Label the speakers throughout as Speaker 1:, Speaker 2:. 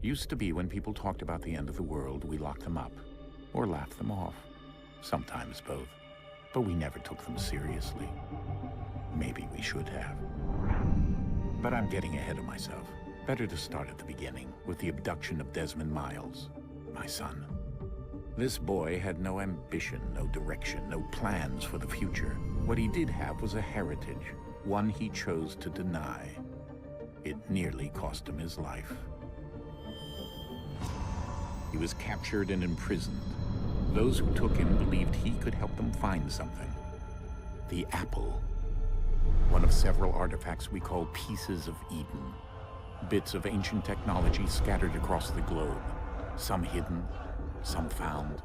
Speaker 1: Used to be when people talked about the end of the world, we locked them up. Or laughed them off. Sometimes both. But we never took them seriously. Maybe we should have. But I'm getting ahead of myself. Better to start at the beginning, with the abduction of Desmond Miles, my son. This boy had no ambition, no direction, no plans for the future. What he did have was a heritage, one he chose to deny. It nearly cost him his life. He was captured and imprisoned. Those who took him believed he could help them find something. The apple. One of several artifacts we call pieces of Eden. Bits of ancient technology scattered across the globe. Some hidden, some found,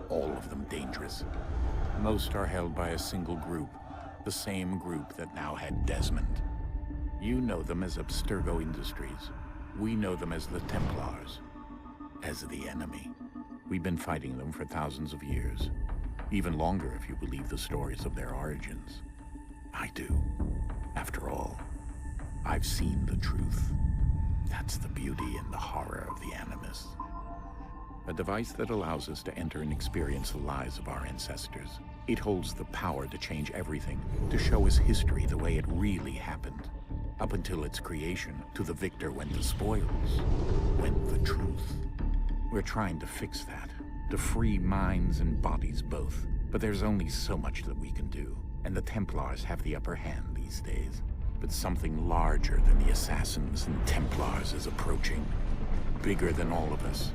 Speaker 1: all of them dangerous. Most are held by a single group, the same group that now had Desmond. You know them as Abstergo Industries. We know them as the Templars, as the enemy. We've been fighting them for thousands of years, even longer if you believe the stories of their origins. I do. After all, I've seen the truth. That's the beauty and the horror of the Animus. A device that allows us to enter and experience the lives of our ancestors. It holds the power to change everything, to show us history the way it really happened. Up until its creation, to the victor went the spoils, went the truth. We're trying to fix that, to free minds and bodies both. But there's only so much that we can do, and the Templars have the upper hand these days. But something larger than the Assassins and Templars is approaching, bigger than all of us.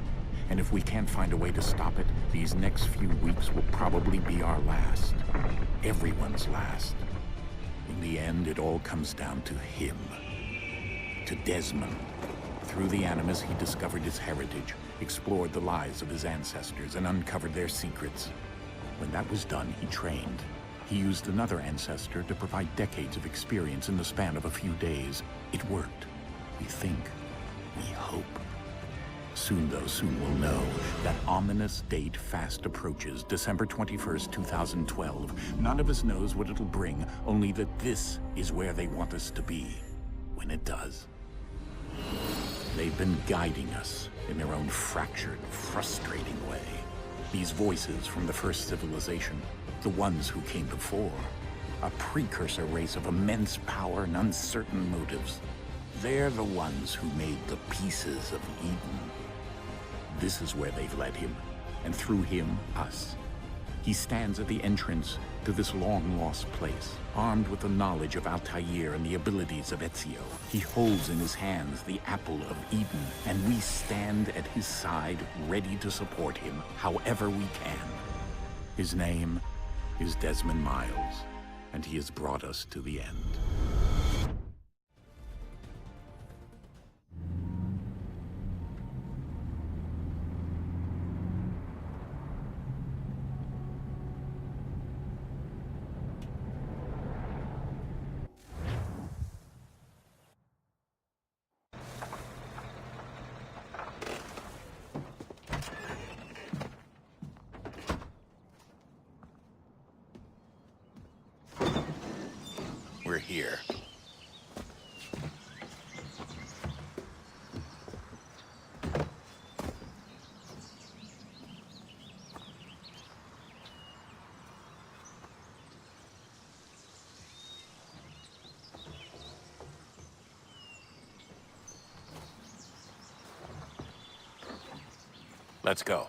Speaker 1: And if we can't find a way to stop it, these next few weeks will probably be our last. Everyone's last. In the end, it all comes down to him. To Desmond. Through the Animus, he discovered his heritage, explored the lives of his ancestors, and uncovered their secrets. When that was done, he trained. He used another ancestor to provide decades of experience in the span of a few days. It worked. We think. We hope. Soon, though, soon we'll know. That ominous date fast approaches, December 21st, 2012. None of us knows what it'll bring, only that this is where they want us to be, when it does. They've been guiding us in their own fractured, frustrating way. These voices from the first civilization, the ones who came before, a precursor race of immense power and uncertain motives. They're the ones who made the pieces of Eden. This is where they've led him, and through him, us. He stands at the entrance to this long-lost place, armed with the knowledge of Altair and the abilities of Ezio. He holds in his hands the apple of Eden, and we stand at his side, ready to support him however we can. His name is Desmond Miles, and he has brought us to the end. We're here. Let's go.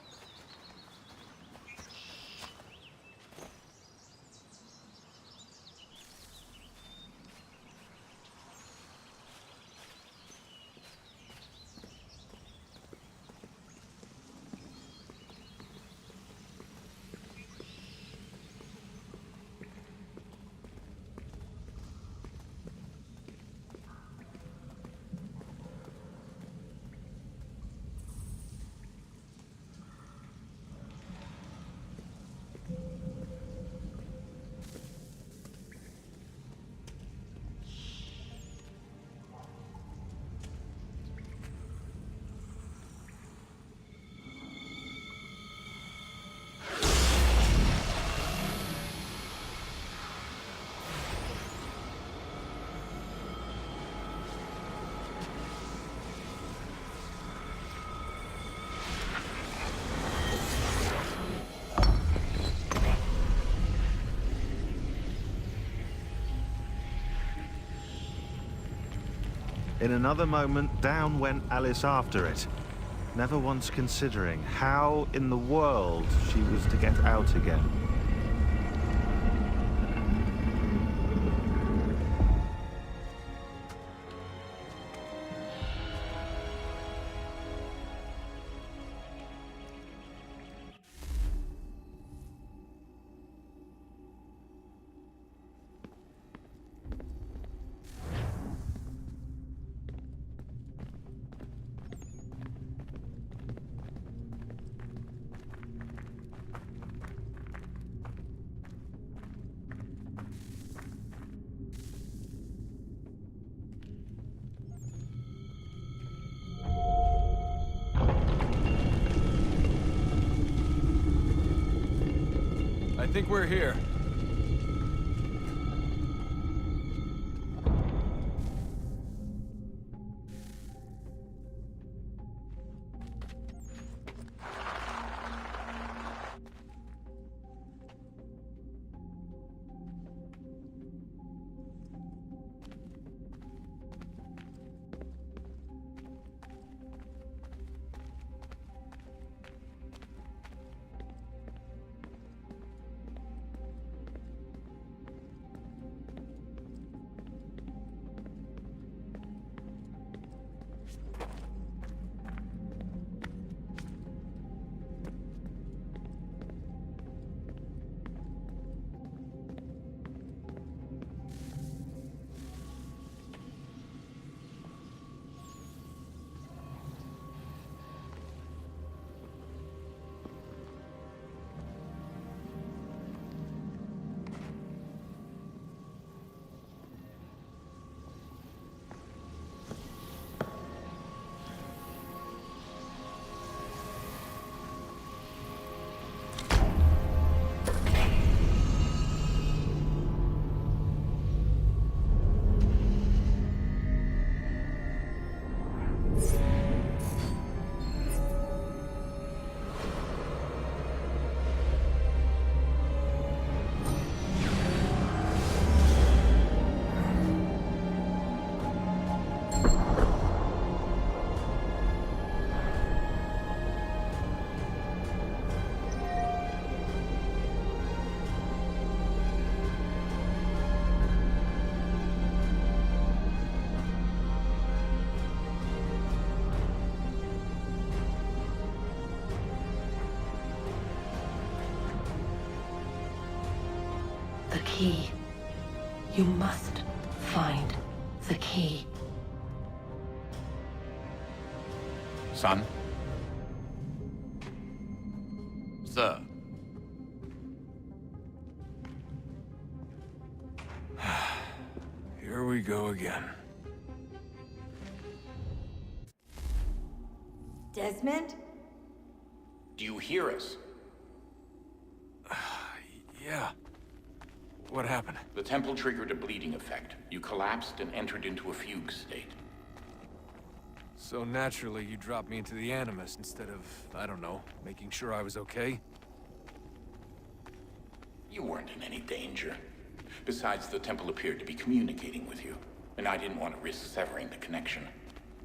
Speaker 2: In another moment, down went Alice after it, never once considering how in the world she was to get out again.
Speaker 3: I think we're here.
Speaker 4: The key. You must find the key.
Speaker 1: Son?
Speaker 3: Sir. Here we go again.
Speaker 5: Desmond?
Speaker 1: Do you hear us?
Speaker 3: Yeah. What happened?
Speaker 1: The temple triggered a bleeding effect. You collapsed and entered into a fugue state.
Speaker 3: So naturally, you dropped me into the Animus instead of, I don't know, making sure I was okay?
Speaker 1: You weren't in any danger. Besides, the temple appeared to be communicating with you, and I didn't want to risk severing the connection.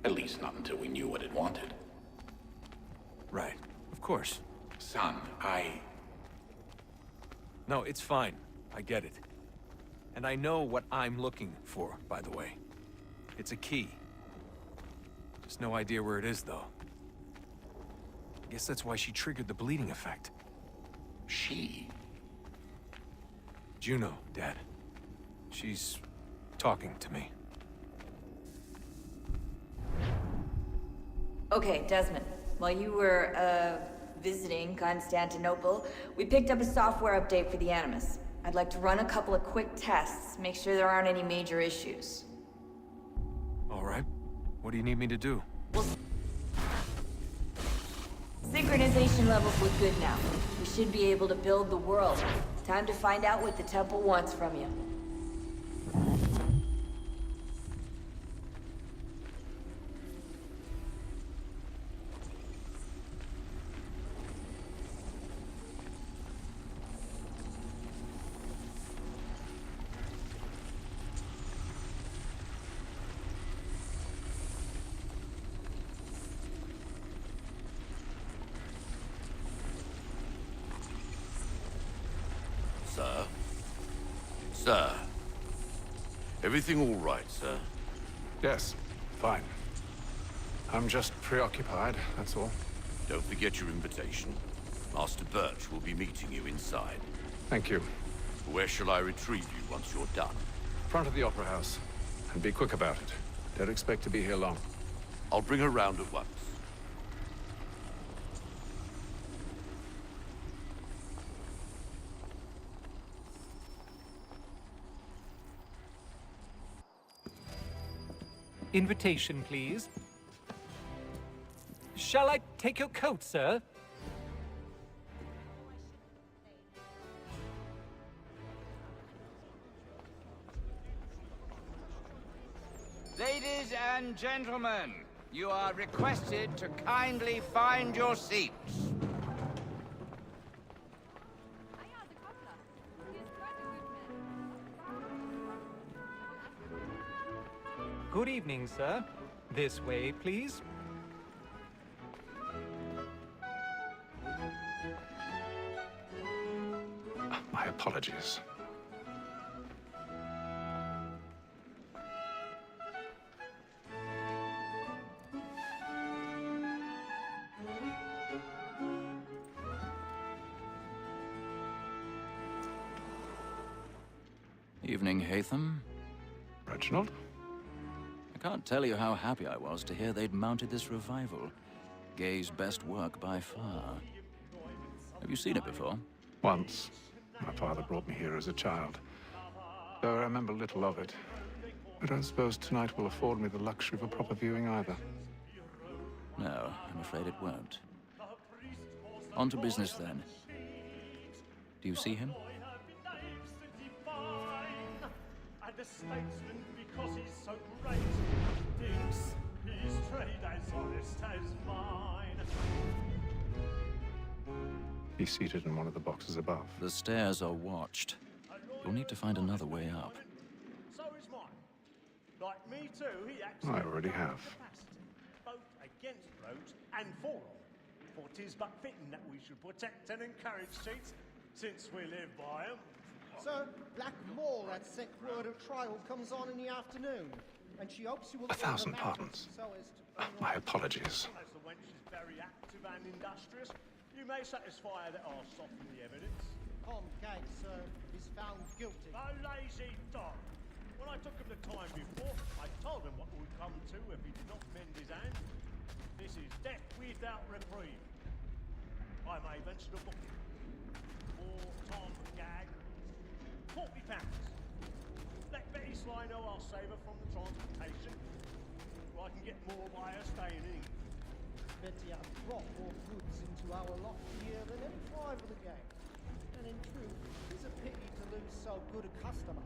Speaker 1: At least not until we knew what it wanted.
Speaker 3: Right. Of course.
Speaker 1: Son,
Speaker 3: No, it's fine. I get it. And I know what I'm looking for, by the way. It's a key. Just no idea where it is, though. I guess that's why she triggered the bleeding effect.
Speaker 1: She?
Speaker 3: Juno, Dad. She's talking to me.
Speaker 5: Okay, Desmond. While you were, visiting Constantinople, we picked up a software update for the Animus. I'd like to run a couple of quick tests, make sure there aren't any major issues.
Speaker 3: All right. What do you need me to do?
Speaker 5: Well, synchronization levels look good now. We should be able to build the world. Time to find out what the temple wants from you.
Speaker 6: Sir. Everything all right, sir?
Speaker 7: Yes, fine. I'm just preoccupied, that's all.
Speaker 6: Don't forget your invitation. Master Birch will be meeting you inside.
Speaker 7: Thank you.
Speaker 6: Where shall I retrieve you once you're done?
Speaker 7: Front of the Opera House. And be quick about it. Don't expect to be here long.
Speaker 6: I'll bring her round at once.
Speaker 8: Invitation, please. Shall I take your coat, sir?
Speaker 9: Ladies and gentlemen, you are requested to kindly find your seats.
Speaker 8: Good evening, sir. This way, please.
Speaker 7: My apologies.
Speaker 10: Evening, Hatham.
Speaker 7: Reginald?
Speaker 10: I can't tell you how happy I was to hear they'd mounted this revival. Gay's best work by far. Have you seen it before?
Speaker 7: Once. My father brought me here as a child. Though I remember little of it. I don't suppose tonight will afford me the luxury of a proper viewing either.
Speaker 10: No, I'm afraid it won't. On to business, then. Do you see him?
Speaker 11: The statesman, because he's so great, thinks his trade as honest as mine.
Speaker 7: He's seated in one of the boxes above.
Speaker 10: The stairs are watched. You'll need to find another way up.
Speaker 11: So is mine. Like me too, he acts
Speaker 7: I already have.
Speaker 11: capacity, both against roads and for them. For 'tis but fitting that we should protect and encourage cheats, since we live by 'em.
Speaker 12: Sir, Black Mall, that set word of trial comes on in the afternoon, and she hopes you will...
Speaker 7: 1,000 pardons.
Speaker 12: So as to
Speaker 7: My apologies.
Speaker 11: As the wench is very active and industrious, you may satisfy her that I'll soften the evidence.
Speaker 12: Tom Gag, sir, is found guilty.
Speaker 11: A lazy dog! When I took him the time before, I told him what would come to if he did not mend his hand. This is death without reprieve. I may venture to book him. For Tom Gag, £40. Let Betty Sly know I'll save her from the transportation, or I can get more by her staying in.
Speaker 12: Betty has brought more goods into our lot here than any five of the gang. And in truth, it's a pity to lose so good a customer.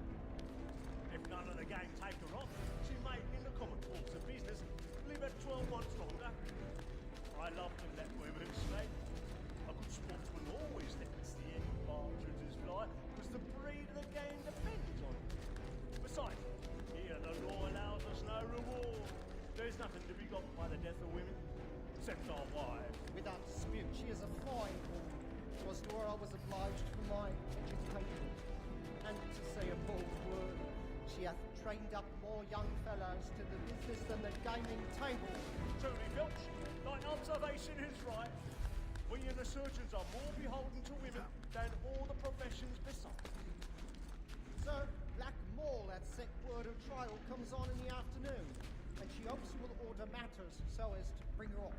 Speaker 11: If none of the gang take her on, she may, in the common course of business, live at 12 months longer. I love to let women slay. A good sportsman always lets the end partridges fly, because the breed of the game depends on it. Besides, here the law allows us no reward. There's nothing to be got by the death of women, except our wives.
Speaker 12: Without dispute, she is a fine woman. 'Twas to her I was obliged for my education. And to say a bold word, she hath trained up more young fellows to the business than the gaming table.
Speaker 11: Truly, Filch, thine observation is right. We and the surgeons are more beholden to women than all the professions besides.
Speaker 12: Sir, Black Mall, that set word of trial comes on in the afternoon, and she hopes you will order matters so as to bring her off.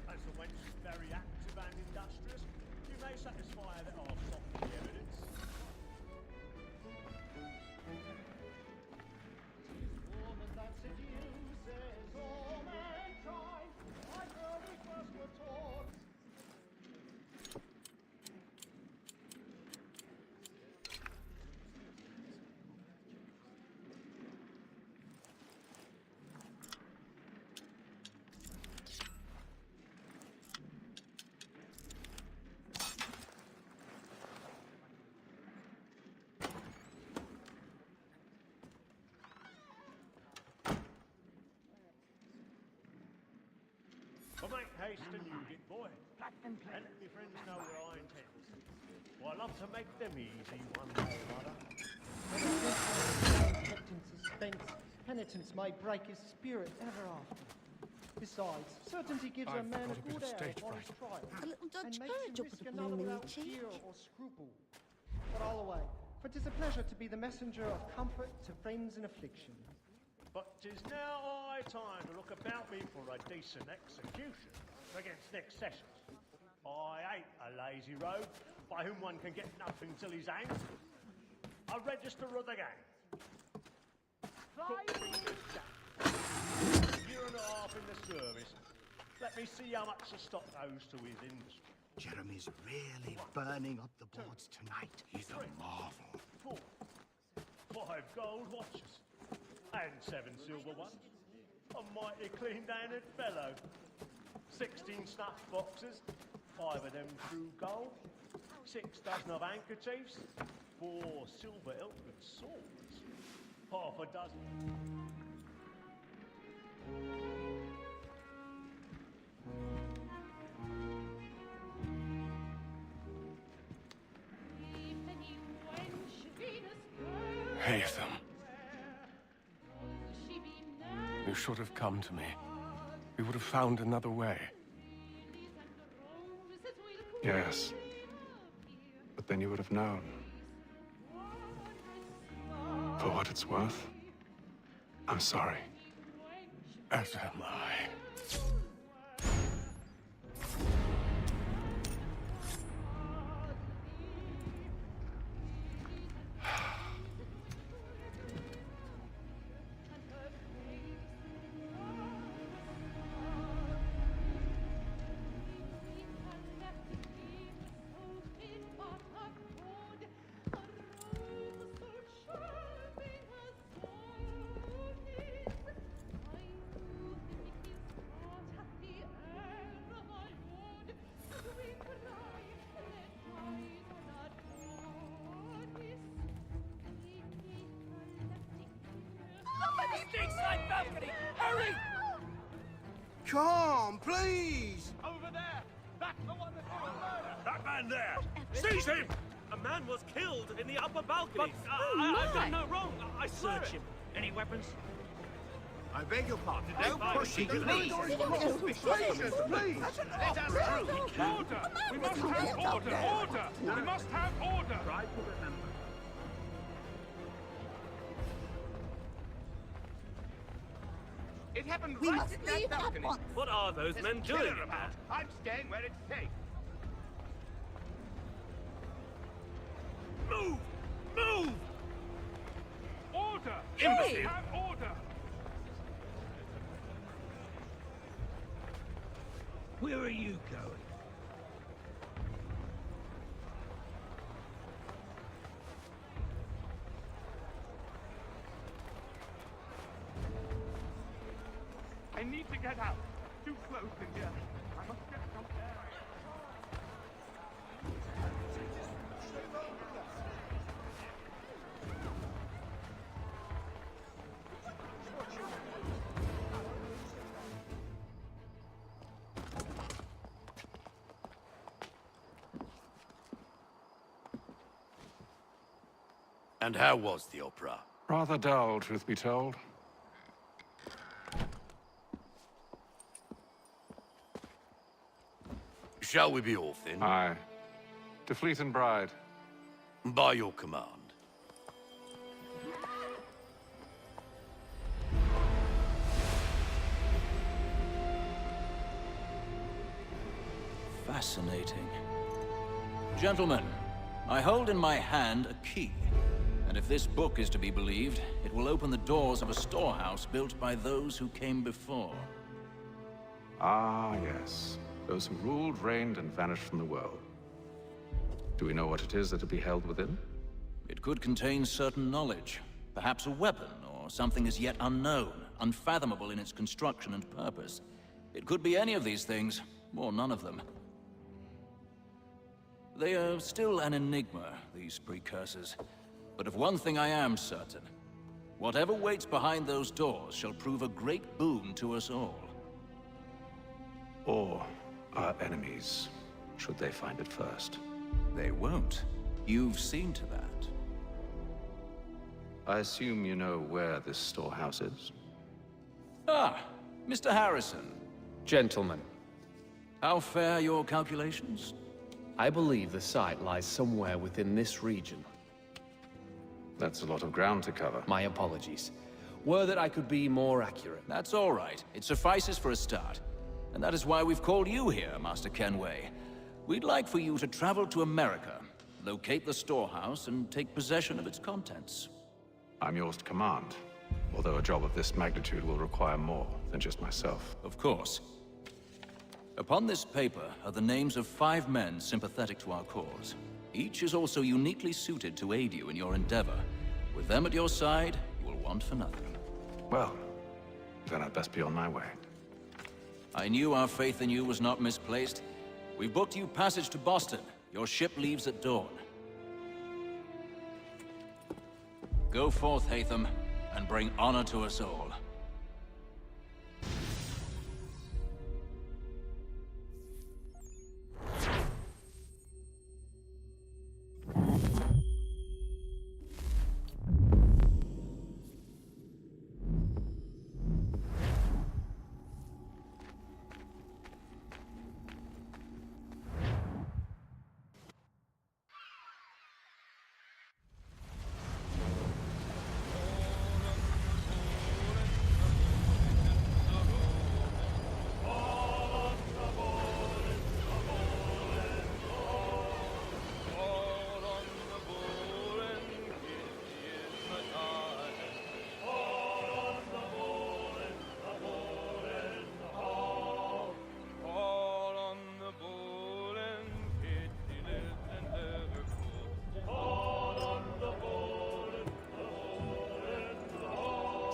Speaker 11: As the wench is very active and industrious, you may satisfy her that I'll soften the evidence.
Speaker 12: Woman that seduces all mankind, like her we first were taught.
Speaker 11: taste and you get boy. And my friends know where I intend. Well, I love to make them easy one day, mother.
Speaker 12: Kept in suspense, penitence may break his spirit ever after. Besides, certainty gives a man a good air upon his trial,
Speaker 13: A little
Speaker 12: and
Speaker 13: Dutch
Speaker 12: makes
Speaker 13: courage
Speaker 12: him
Speaker 13: up
Speaker 12: risk
Speaker 13: at the
Speaker 12: another
Speaker 13: bloom in your
Speaker 12: without
Speaker 13: cheek.
Speaker 12: fear or scruple. But I'll away, for 'tis a pleasure to be the messenger of comfort to friends in affliction.
Speaker 11: But 'tis now high time to look about me for a decent execution against next sessions. I hate a lazy rogue by whom one can get nothing till he's hanged. A register of the gang. Cook fingers Jack. Year and a half in the service. Let me see how much the stock goes to his industry.
Speaker 14: Jeremy's really burning up the boards tonight. He's a marvel.
Speaker 11: 4, 5 gold watches. And 7 silver ones. A mighty clean-handed fellow. 16 snuff boxes. 5 of them true gold. 6 dozen of handkerchiefs. 4 silver hilted swords. Half a dozen.
Speaker 15: Haytham. You should have come to me. We would have found another way.
Speaker 7: Yes. But then you would have known. For what it's worth, I'm sorry.
Speaker 15: As am I.
Speaker 9: Side balcony! Hurry!
Speaker 14: Come, please!
Speaker 9: Over there! That's the one that did the murder!
Speaker 11: That man there! Seize him!
Speaker 16: A man was killed in the upper balcony.
Speaker 9: But,
Speaker 16: I've done no wrong. I swear
Speaker 9: Search
Speaker 16: it.
Speaker 9: him. Any weapons?
Speaker 14: I beg your pardon. Don't push it, please.
Speaker 9: Please!
Speaker 14: Please!
Speaker 9: Let us through!
Speaker 15: Order! We must have order! Order! We must have order!
Speaker 16: Try to remember.
Speaker 9: It happened
Speaker 13: We
Speaker 9: right
Speaker 13: must
Speaker 9: in that
Speaker 13: leave at
Speaker 9: balcony.
Speaker 13: once.
Speaker 16: What are those men
Speaker 9: There's a killer
Speaker 16: doing?
Speaker 9: about. I'm staying where it's safe.
Speaker 15: Move! Move! Order!
Speaker 16: Hey!
Speaker 15: Have order!
Speaker 9: Where are you going?
Speaker 15: I need to get out. Too close in here. I must get some air.
Speaker 6: And how was the opera?
Speaker 7: Rather dull, truth be told.
Speaker 6: Shall we be off then?
Speaker 7: Aye. To Fleet and Bride.
Speaker 6: By your command.
Speaker 10: Fascinating. Gentlemen, I hold in my hand a key. And if this book is to be believed, it will open the doors of a storehouse built by those who came before.
Speaker 7: Ah, yes. Those who ruled, reigned, and vanished from the world. Do we know what it is that will be held within?
Speaker 10: It could contain certain knowledge. Perhaps a weapon, or something as yet unknown, unfathomable in its construction and purpose. It could be any of these things, or none of them. They are still an enigma, these precursors. But of one thing I am certain. Whatever waits behind those doors shall prove a great boon to us all.
Speaker 7: Or our enemies, should they find it first.
Speaker 10: They won't. You've seen to that.
Speaker 7: I assume you know where this storehouse is?
Speaker 10: Ah, Mr. Harrison.
Speaker 13: Gentlemen,
Speaker 10: How fare your calculations?
Speaker 13: I believe the site lies somewhere within this region.
Speaker 7: That's a lot of ground to cover.
Speaker 13: My apologies. Were that I could be more accurate.
Speaker 10: That's all right. It suffices for a start. And that is why we've called you here, Master Kenway. We'd like for you to travel to America, locate the storehouse, and take possession of its contents.
Speaker 7: I'm yours to command, although a job of this magnitude will require more than just myself.
Speaker 10: Of course. Upon this paper are the names of 5 men sympathetic to our cause. Each is also uniquely suited to aid you in your endeavor. With them at your side, you will want for nothing.
Speaker 7: Well, then I'd best be on my way.
Speaker 10: I knew our faith in you was not misplaced. We've booked you passage to Boston. Your ship leaves at dawn. Go forth, Hatham, and bring honor to us all.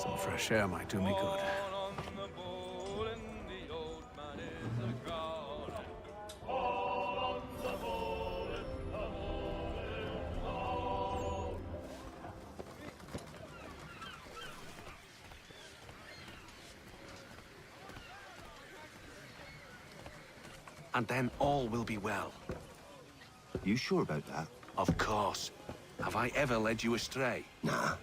Speaker 7: Some fresh air might do me good.
Speaker 17: And then all will be well.
Speaker 14: You sure about that?
Speaker 17: Of course. Have I ever led you astray?
Speaker 14: Nah.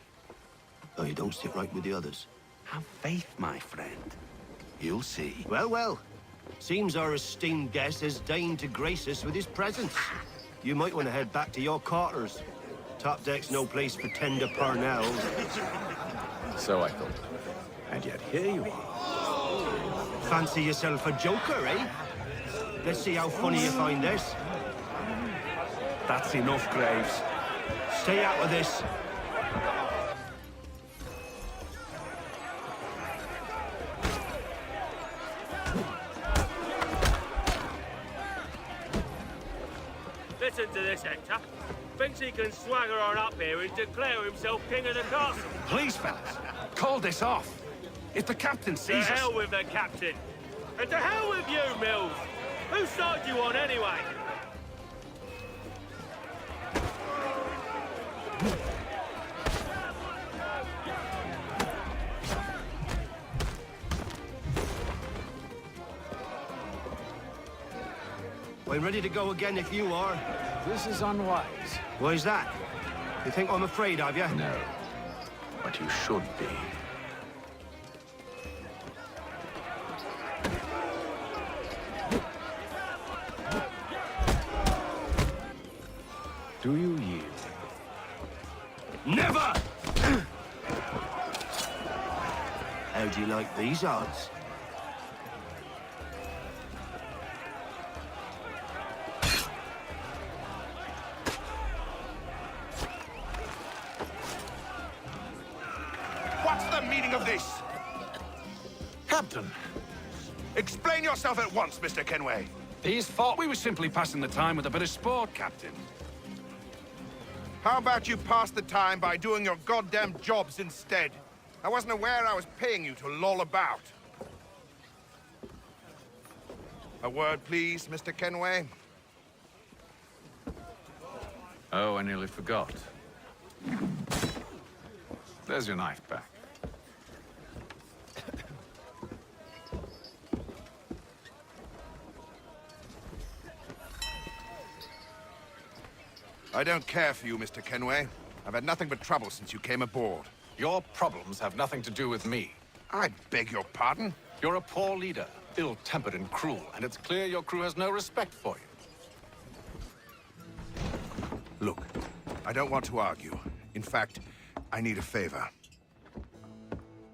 Speaker 14: Oh, you don't sit right with the others.
Speaker 17: Have faith, my friend. You'll see.
Speaker 14: Well, well. Seems our esteemed guest has deigned to grace us with his presence. You might want to head back to your quarters. Top deck's no place for tender parnells.
Speaker 7: So I thought. And yet here you are.
Speaker 14: Fancy yourself a joker, eh? Let's see how funny you find this.
Speaker 17: That's enough, Graves.
Speaker 14: Stay out of this.
Speaker 16: Listen to this, Hector. Thinks he can swagger on up here and declare himself king of the castle.
Speaker 17: Please, fellas, call this off. If the captain
Speaker 16: To
Speaker 17: sees us...
Speaker 16: hell with the captain. And to hell with you, Mills. Whose side you on, anyway?
Speaker 14: I'm ready to go again if you are.
Speaker 7: This is unwise.
Speaker 14: Why's that? You think I'm afraid of you?
Speaker 7: No. But you should be. Do you yield?
Speaker 14: Never! How do you like these odds?
Speaker 18: What's the meaning of this?
Speaker 17: Captain!
Speaker 18: Explain yourself at once, Mr. Kenway.
Speaker 17: These thought we were simply passing the time with a bit of sport, Captain.
Speaker 18: How about you pass the time by doing your goddamn jobs instead? I wasn't aware I was paying you to loll about. A word, please, Mr. Kenway.
Speaker 7: Oh, I nearly forgot. There's your knife back.
Speaker 18: I don't care for you, Mr. Kenway. I've had nothing but trouble since you came aboard.
Speaker 17: Your problems have nothing to do with me.
Speaker 18: I beg your pardon?
Speaker 17: You're a poor leader, ill-tempered and cruel, and it's clear your crew has no respect for you.
Speaker 18: Look, I don't want to argue. In fact, I need a favor.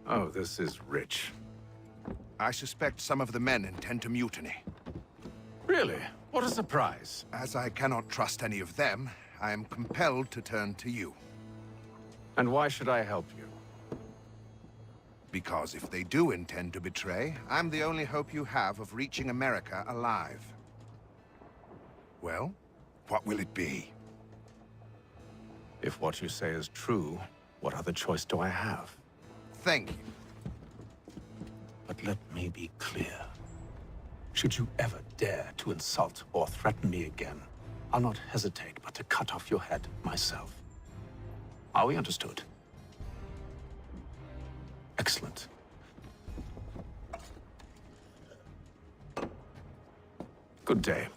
Speaker 7: Oh, this is rich.
Speaker 18: I suspect some of the men intend to mutiny.
Speaker 17: Really? What a surprise.
Speaker 18: As I cannot trust any of them, I am compelled to turn to you.
Speaker 7: And why should I help you?
Speaker 18: Because if they do intend to betray, I'm the only hope you have of reaching America alive. Well, what will it be?
Speaker 7: If what you say is true, what other choice do I have?
Speaker 18: Thank you.
Speaker 7: But let me be clear. Should you ever dare to insult or threaten me again, I'll not hesitate but to cut off your head myself. Are we understood? Excellent. Good day.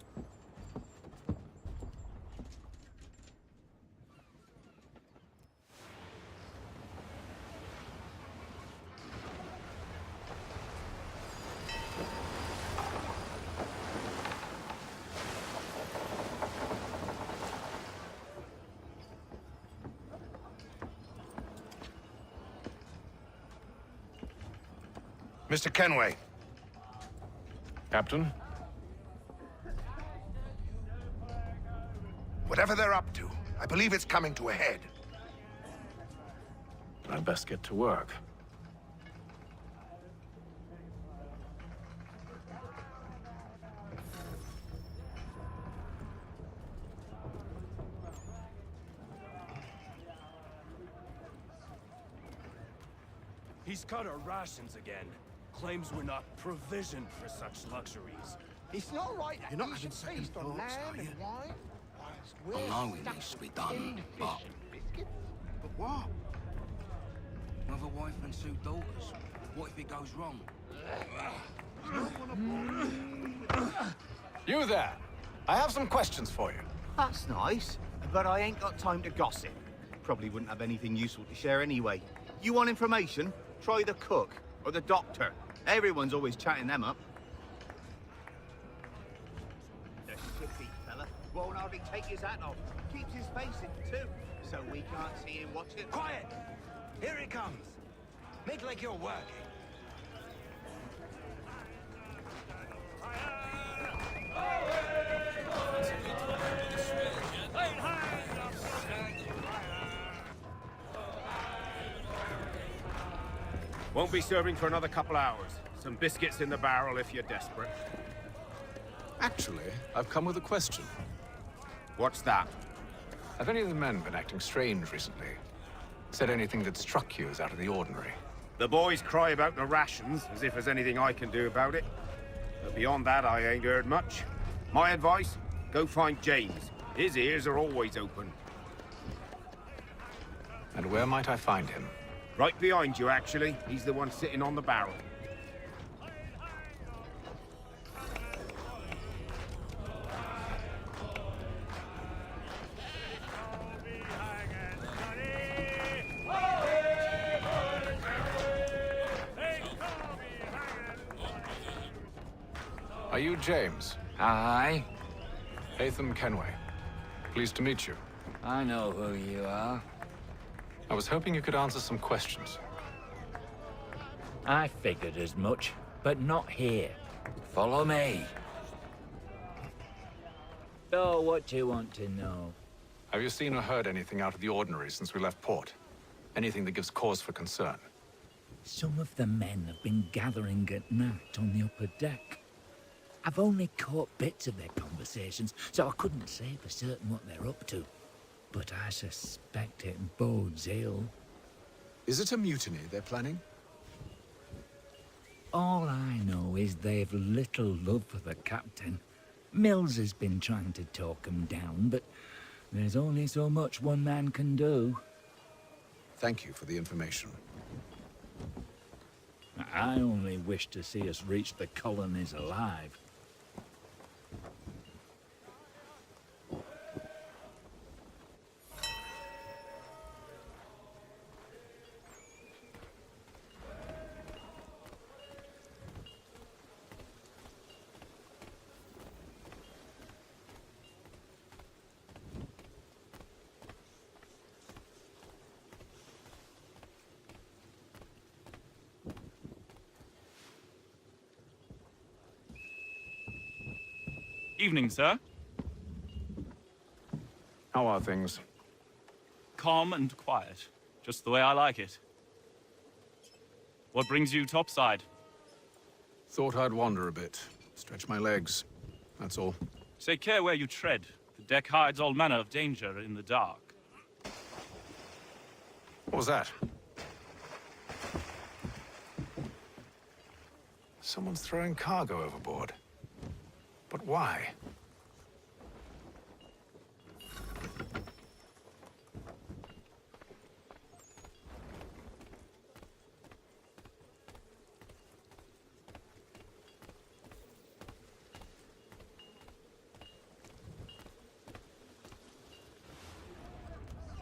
Speaker 18: Mr. Kenway.
Speaker 7: Captain?
Speaker 18: Whatever they're up to, I believe it's coming to a head.
Speaker 7: I'd best get to work.
Speaker 19: He's cut our rations again. Claims we're not provisioned for such luxuries.
Speaker 11: It's not right.
Speaker 6: You're not having second
Speaker 11: feast on
Speaker 6: thoughts,
Speaker 11: lamb
Speaker 6: are you?
Speaker 11: and wine.
Speaker 6: I know it needs to be done, but... But what? Another wife and two daughters. What if it goes wrong?
Speaker 17: You there! I have some questions for you.
Speaker 20: That's nice, but I ain't got time to gossip. Probably wouldn't have anything useful to share anyway. You want information? Try the cook or the doctor. Everyone's always chatting them up. The shitty fella won't hardly take his hat off. Keeps his face in too, so we can't see him watching.
Speaker 19: Quiet! Here it comes. Make like you're working.
Speaker 9: Won't be serving for another couple hours. Some biscuits in the barrel if you're desperate.
Speaker 7: Actually, I've come with a question.
Speaker 9: What's that?
Speaker 7: Have any of the men been acting strange recently? Said anything that struck you as out of the ordinary?
Speaker 9: The boys cry about the rations, as if there's anything I can do about it. But beyond that, I ain't heard much. My advice? Go find James. His ears are always open.
Speaker 7: And where might I find him?
Speaker 9: Right behind you, actually. He's the one sitting on the barrel.
Speaker 7: Are you James?
Speaker 21: Aye.
Speaker 7: Hatham Kenway. Pleased to meet you.
Speaker 21: I know who you are.
Speaker 7: I was hoping you could answer some questions.
Speaker 21: I figured as much, but not here. Follow me. So, what do you want to know?
Speaker 7: Have you seen or heard anything out of the ordinary since we left port? Anything that gives cause for concern?
Speaker 21: Some of the men have been gathering at night on the upper deck. I've only caught bits of their conversations, so I couldn't say for certain what they're up to. But I suspect it bodes ill.
Speaker 17: Is it a mutiny they're planning?
Speaker 21: All I know is they've little love for the captain. Mills has been trying to talk 'em down, but there's only so much one man can do.
Speaker 17: Thank you for the information.
Speaker 21: I only wish to see us reach the colonies alive.
Speaker 2: Evening, sir.
Speaker 17: How are things?
Speaker 2: Calm and quiet. Just the way I like it. What brings you topside?
Speaker 17: Thought I'd wander a bit. Stretch my legs. That's all.
Speaker 2: Take care where you tread. The deck hides all manner of danger in the dark.
Speaker 17: What was that? Someone's throwing cargo overboard. But why?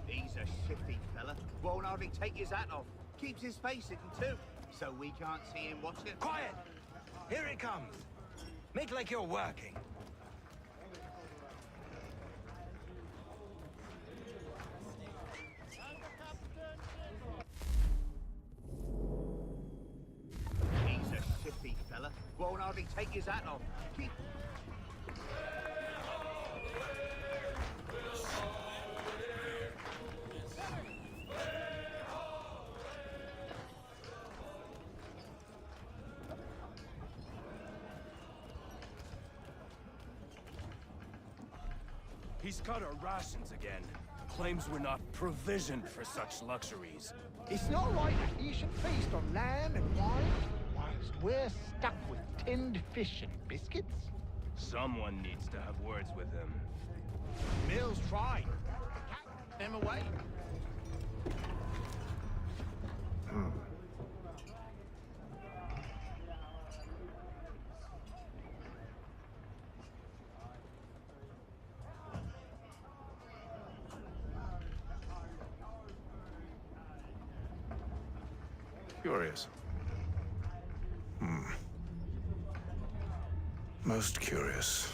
Speaker 20: He's a shifty fella. Won't hardly take his hat off. Keeps his face hidden too, so we can't see him watching.
Speaker 6: Quiet! Here it comes. Make like you're working.
Speaker 20: He's a shifty fella. Won't hardly take his hat off. Keep...
Speaker 19: He's cut our rations again. Claims we're not provisioned for such luxuries.
Speaker 22: It's not right that you should feast on lamb and wine whilst we're stuck with tinned fish and biscuits.
Speaker 19: Someone needs to have words with him.
Speaker 22: Mills tried. Kept them away.
Speaker 17: Curious. Most curious.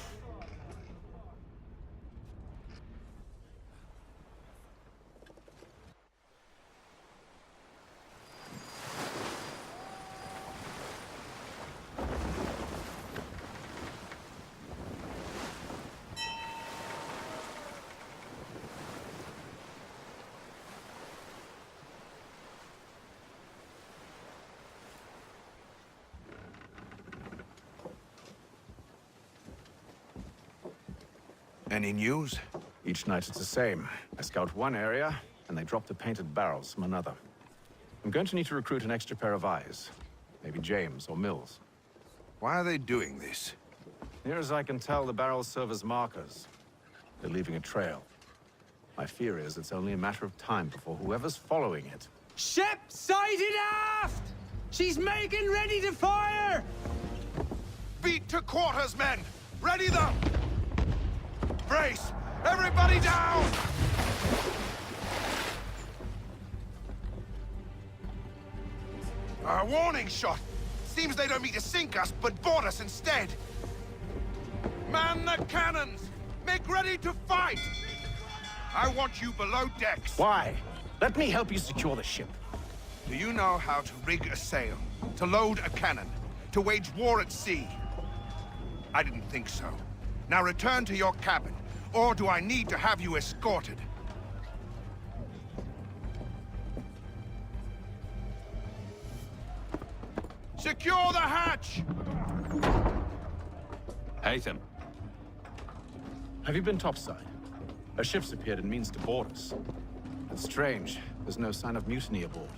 Speaker 18: Any news?
Speaker 17: Each night it's the same. I scout one area, and they drop the painted barrels from another. I'm going to need to recruit an extra pair of eyes. Maybe James or Mills.
Speaker 18: Why are they doing this?
Speaker 17: Near as I can tell, the barrels serve as markers. They're leaving a trail. My fear is it's only a matter of time before whoever's following it...
Speaker 23: Ship sighted aft! She's making ready to fire!
Speaker 18: Beat to quarters, men! Ready them! Brace! Everybody down! A warning shot! Seems they don't mean to sink us, but board us instead! Man the cannons! Make ready to fight! I want you below decks!
Speaker 17: Why? Let me help you secure the ship.
Speaker 18: Do you know how to rig a sail? To load a cannon? To wage war at sea? I didn't think so. Now return to your cabin, or do I need to have you escorted? Secure the hatch!
Speaker 17: Haytham. Have you been topside? A ship's appeared and means to board us. It's strange. There's no sign of mutiny aboard.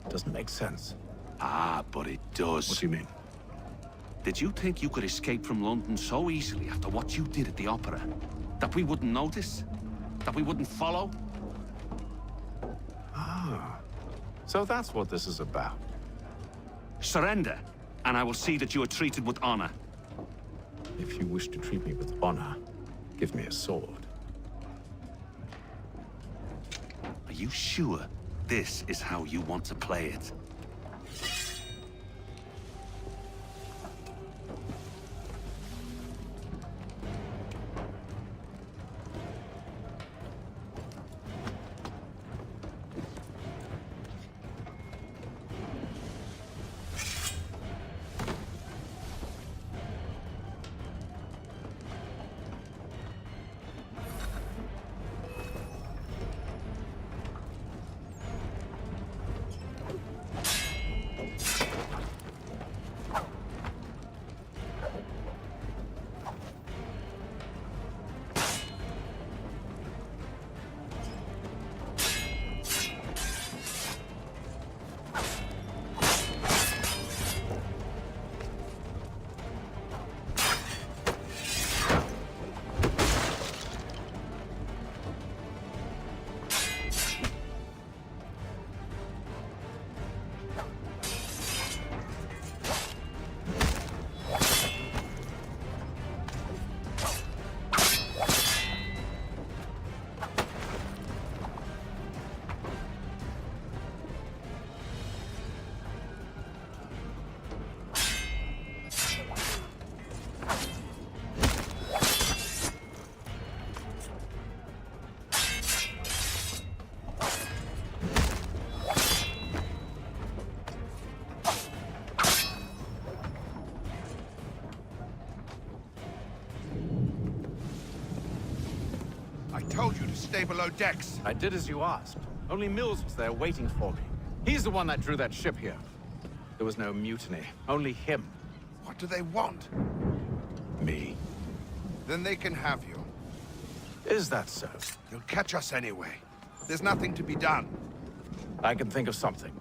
Speaker 17: It doesn't make sense.
Speaker 24: Ah, but it does.
Speaker 17: What do you mean?
Speaker 24: Did you think you could escape from London so easily after what you did at the opera? That we wouldn't notice? That we wouldn't follow?
Speaker 17: Ah. So that's what this is about.
Speaker 24: Surrender, and I will see that you are treated with honor.
Speaker 17: If you wish to treat me with honor, give me a sword.
Speaker 24: Are you sure this is how you want to play it?
Speaker 18: told you to stay below decks.
Speaker 17: I did as you asked. Only Mills was there waiting for me. He's the one that drew that ship here. There was no mutiny, only him.
Speaker 18: What do they want?
Speaker 17: Me.
Speaker 18: Then they can have you.
Speaker 17: Is that so?
Speaker 18: You'll catch us anyway. There's nothing to be done.
Speaker 17: I can think of something.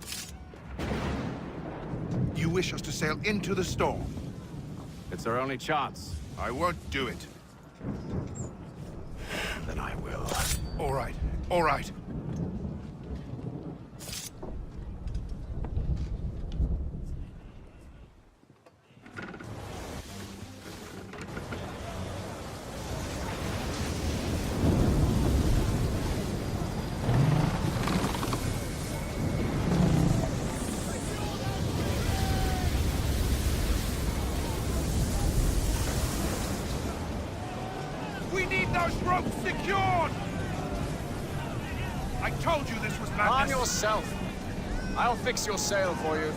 Speaker 18: You wish us to sail into the storm?
Speaker 17: It's our only chance.
Speaker 18: I won't do it.
Speaker 17: Then I will.
Speaker 18: All right, all right. We need those ropes secured! I told you this was madness.
Speaker 13: Arm yourself. I'll fix your sail for you.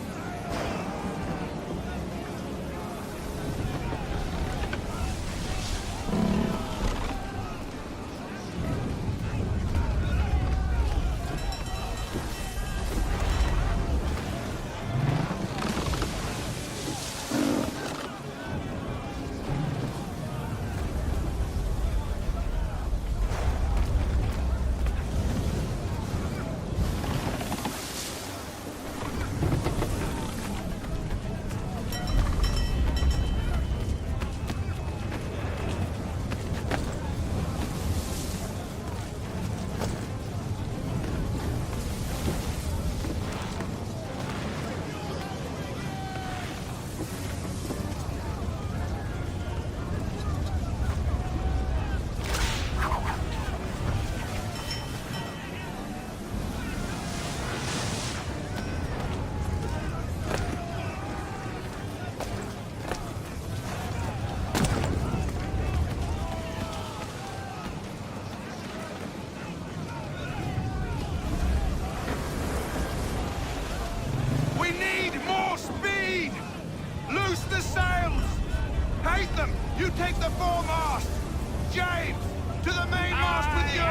Speaker 18: We need more speed! Loose the sails! Hate them! You take the foremast! James, to the mainmast with you!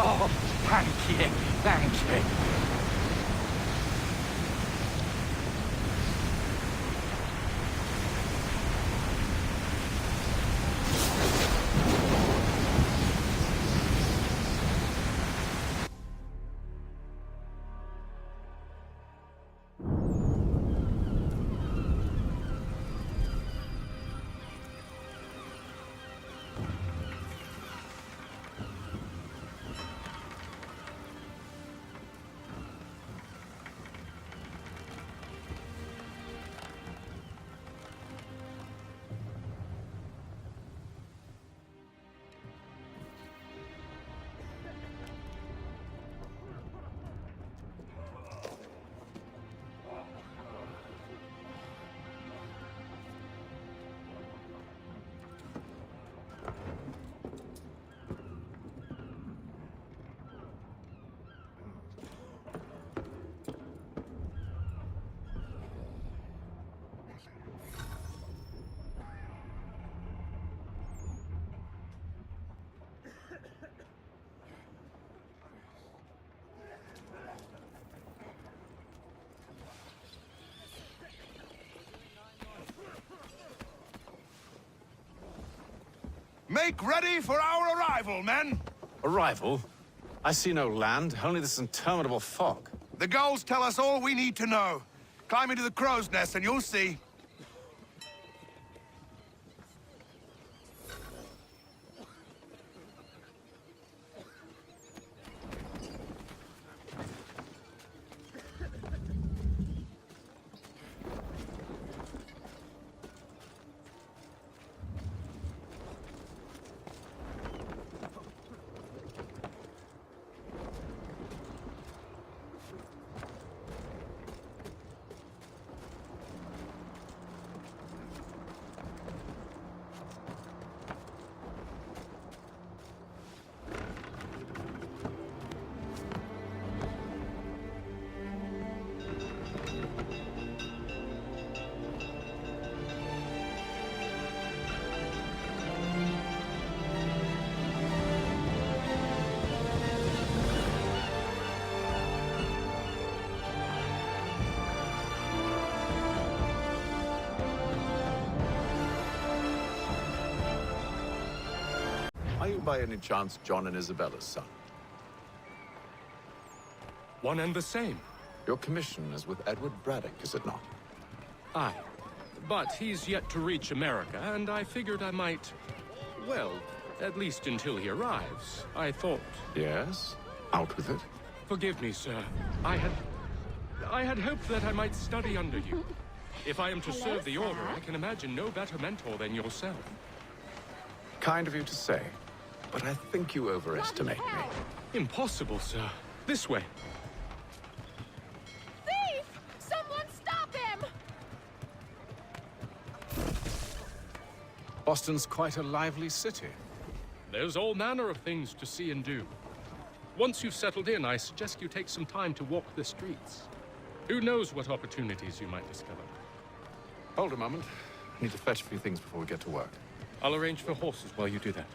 Speaker 23: Oh, thank you, thank you.
Speaker 18: Make ready for our arrival, men!
Speaker 17: Arrival? I see no land, only this interminable fog.
Speaker 18: The gulls tell us all we need to know. Climb into the crow's nest and you'll see.
Speaker 17: Are you by any chance John and Isabella's son?
Speaker 19: One and the same.
Speaker 17: Your commission is with Edward Braddock, is it not?
Speaker 19: Aye. But he's yet to reach America, and I figured I might... Well, at least until he arrives, I thought...
Speaker 17: Yes? Out with it.
Speaker 19: Forgive me, sir. I had hoped that I might study under you. If I am to serve the Order, I can imagine no better mentor than yourself.
Speaker 17: Kind of you to say, but I think you overestimate me.
Speaker 19: Impossible, sir. This way.
Speaker 1: Thief! Someone stop him!
Speaker 17: Boston's quite a lively city.
Speaker 19: There's all manner of things to see and do. Once you've settled in, I suggest you take some time to walk the streets. Who knows what opportunities you might discover.
Speaker 17: Hold a moment. I need to fetch a few things before we get to work.
Speaker 19: I'll arrange for horses while you do that.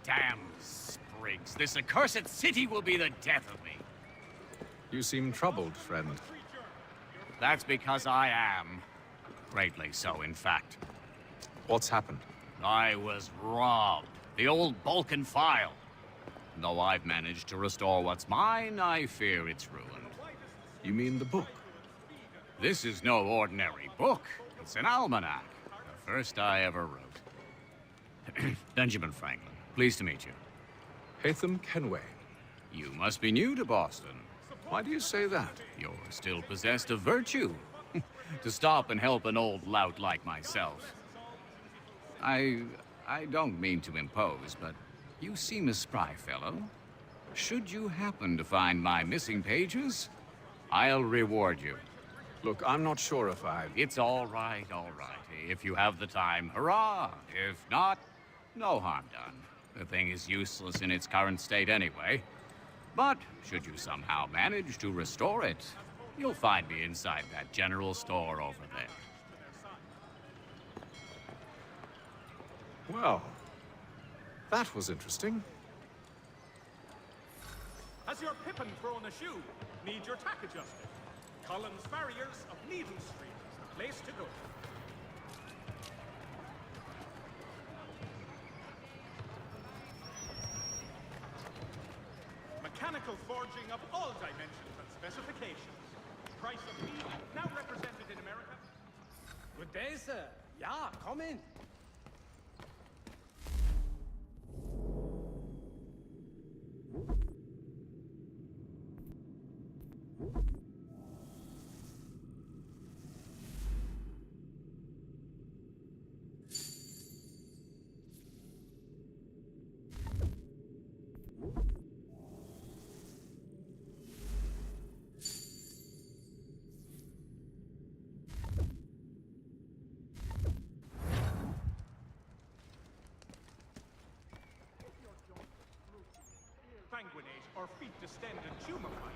Speaker 3: Damn sprigs. This accursed city will be the death of me.
Speaker 17: You seem troubled, friend.
Speaker 3: That's because I am. Greatly so, in fact.
Speaker 17: What's happened?
Speaker 3: I was robbed. The old Balkan file. Though I've managed to restore what's mine, I fear it's ruined.
Speaker 17: You mean the book?
Speaker 3: This is no ordinary book. It's an almanac. The first I ever wrote. Benjamin Franklin. Pleased to meet you.
Speaker 17: Hatham Kenway.
Speaker 3: You must be new to Boston.
Speaker 17: Why do you say that?
Speaker 3: You're still possessed of virtue. To stop and help an old lout like myself. I don't mean to impose, but you seem a spry fellow. Should you happen to find my missing pages, I'll reward you.
Speaker 17: Look, I'm not sure if I...
Speaker 3: It's all right, all right. If you have the time, hurrah! If not, no harm done. The thing is useless in its current state anyway. But should you somehow manage to restore it, you'll find me inside that general store over there.
Speaker 17: Well, that was interesting.
Speaker 11: Has your pippin thrown a shoe? Need your tack adjusted? Collins Farriers of Needle Street is the place to go. Mechanical forging of all dimensions and specifications. Price of meat now represented in America.
Speaker 23: Good day, sir. Yeah, come in.
Speaker 15: sanguinate or feet distend and tumefy,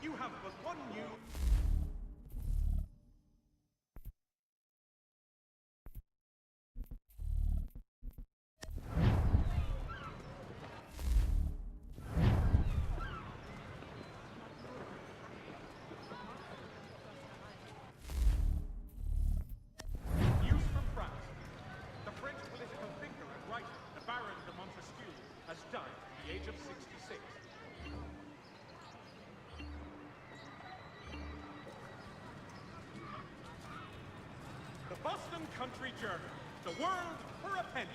Speaker 15: you have but one new... News from France. The French political thinker and writer, the Baron de Montesquieu, has died at the age of 66. The Boston Country Journal. The world for a penny.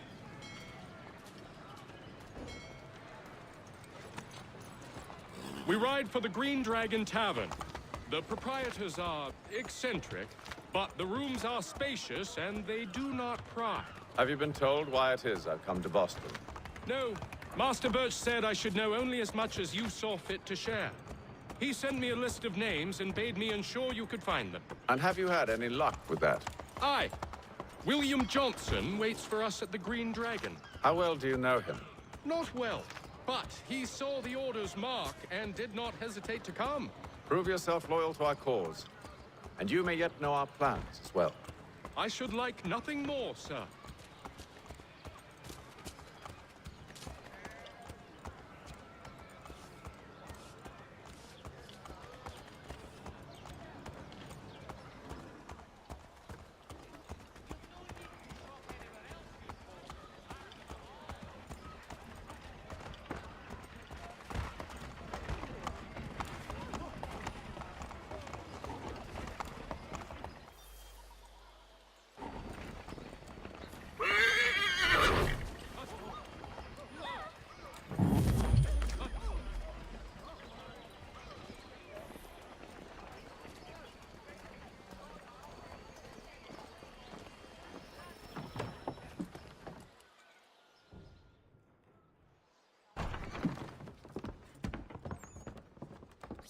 Speaker 19: We ride for the Green Dragon Tavern. The proprietors are eccentric, but the rooms are spacious and they do not pry.
Speaker 17: Have you been told why it is I've come to Boston?
Speaker 19: No, Master Birch said I should know only as much as you saw fit to share. He sent me a list of names and bade me ensure you could find them.
Speaker 17: And have you had any luck with that?
Speaker 19: Aye. William Johnson waits for us at the Green Dragon.
Speaker 17: How well do you know him?
Speaker 19: Not well, but he saw the order's mark and did not hesitate to come.
Speaker 17: Prove yourself loyal to our cause. And you may yet know our plans as well.
Speaker 19: I should like nothing more, sir.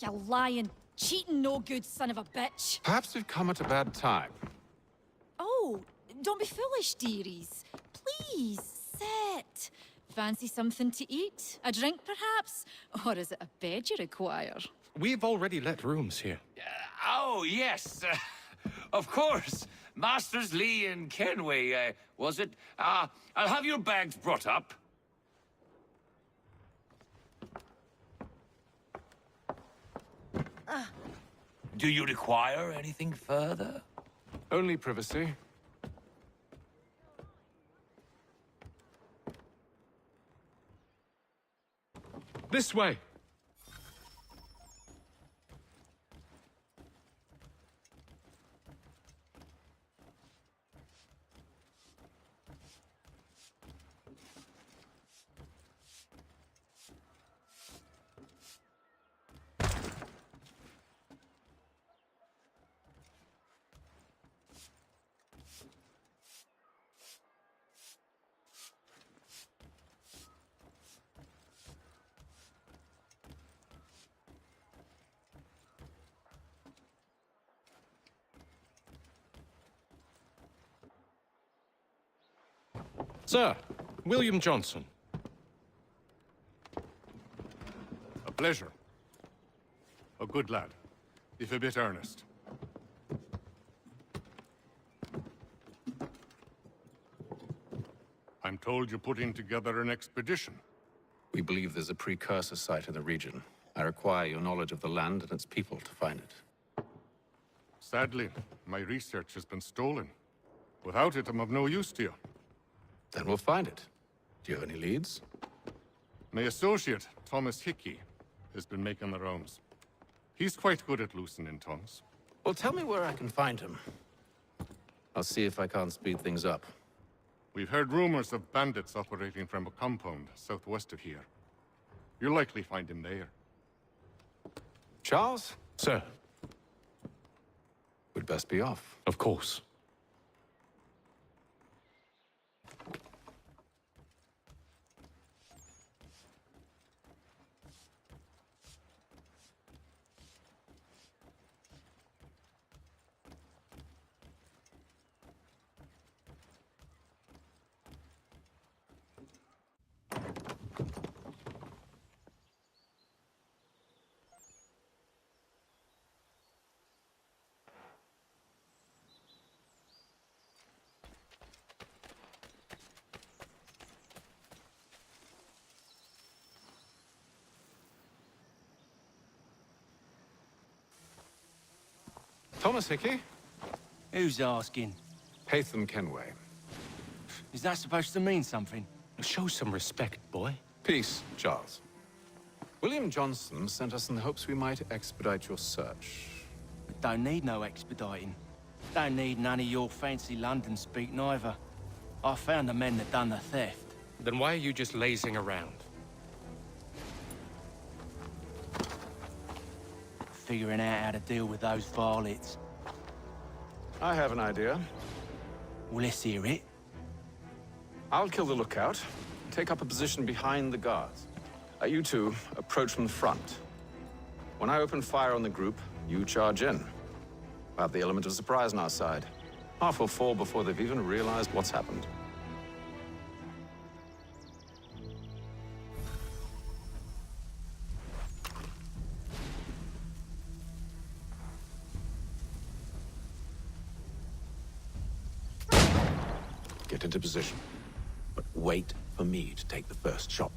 Speaker 1: You lying, cheating, no good son of a bitch.
Speaker 17: Perhaps we've come at a bad time.
Speaker 1: Oh, don't be foolish, dearies. Please, sit. Fancy something to eat? A drink, perhaps? Or is it a bed you require?
Speaker 19: We've already let rooms here.
Speaker 3: Oh, yes. Of course. Masters Lee and Kenway, was it? I'll have your bags brought up. Do you require anything further?
Speaker 17: Only privacy.
Speaker 19: This way. Sir, William Johnson.
Speaker 4: A pleasure. A good lad, if a bit earnest. I'm told you're putting together an expedition.
Speaker 17: We believe there's a precursor site in the region. I require your knowledge of the land and its people to find it.
Speaker 4: Sadly, my research has been stolen. Without it, I'm of no use to you.
Speaker 17: Then we'll find it. Do you have any leads?
Speaker 4: My associate, Thomas Hickey, has been making the rounds. He's quite good at loosening tongues.
Speaker 17: Well, tell me where I can find him. I'll see if I can't speed things up.
Speaker 4: We've heard rumors of bandits operating from a compound southwest of here. You'll likely find him there.
Speaker 17: Charles?
Speaker 19: Sir.
Speaker 17: We'd best be off.
Speaker 19: Of course.
Speaker 17: Thomas Hickey?
Speaker 6: Who's asking?
Speaker 17: Haytham Kenway.
Speaker 6: Is that supposed to mean something?
Speaker 17: Show some respect, boy. Peace, Charles. William Johnson sent us in the hopes we might expedite your search.
Speaker 6: We don't need no expediting. Don't need none of your fancy London speak neither. I found the men that done the theft.
Speaker 19: Then why are you just lazing around?
Speaker 6: Figuring out how to deal with those varlets.
Speaker 17: I have an idea.
Speaker 6: Well, let's hear it.
Speaker 17: I'll kill the lookout, and take up a position behind the guards. You two approach from the front. When I open fire on the group, you charge in. We'll have the element of surprise on our side. Half will fall before they've even realized what's happened. Get into position, but wait for me to take the first shot.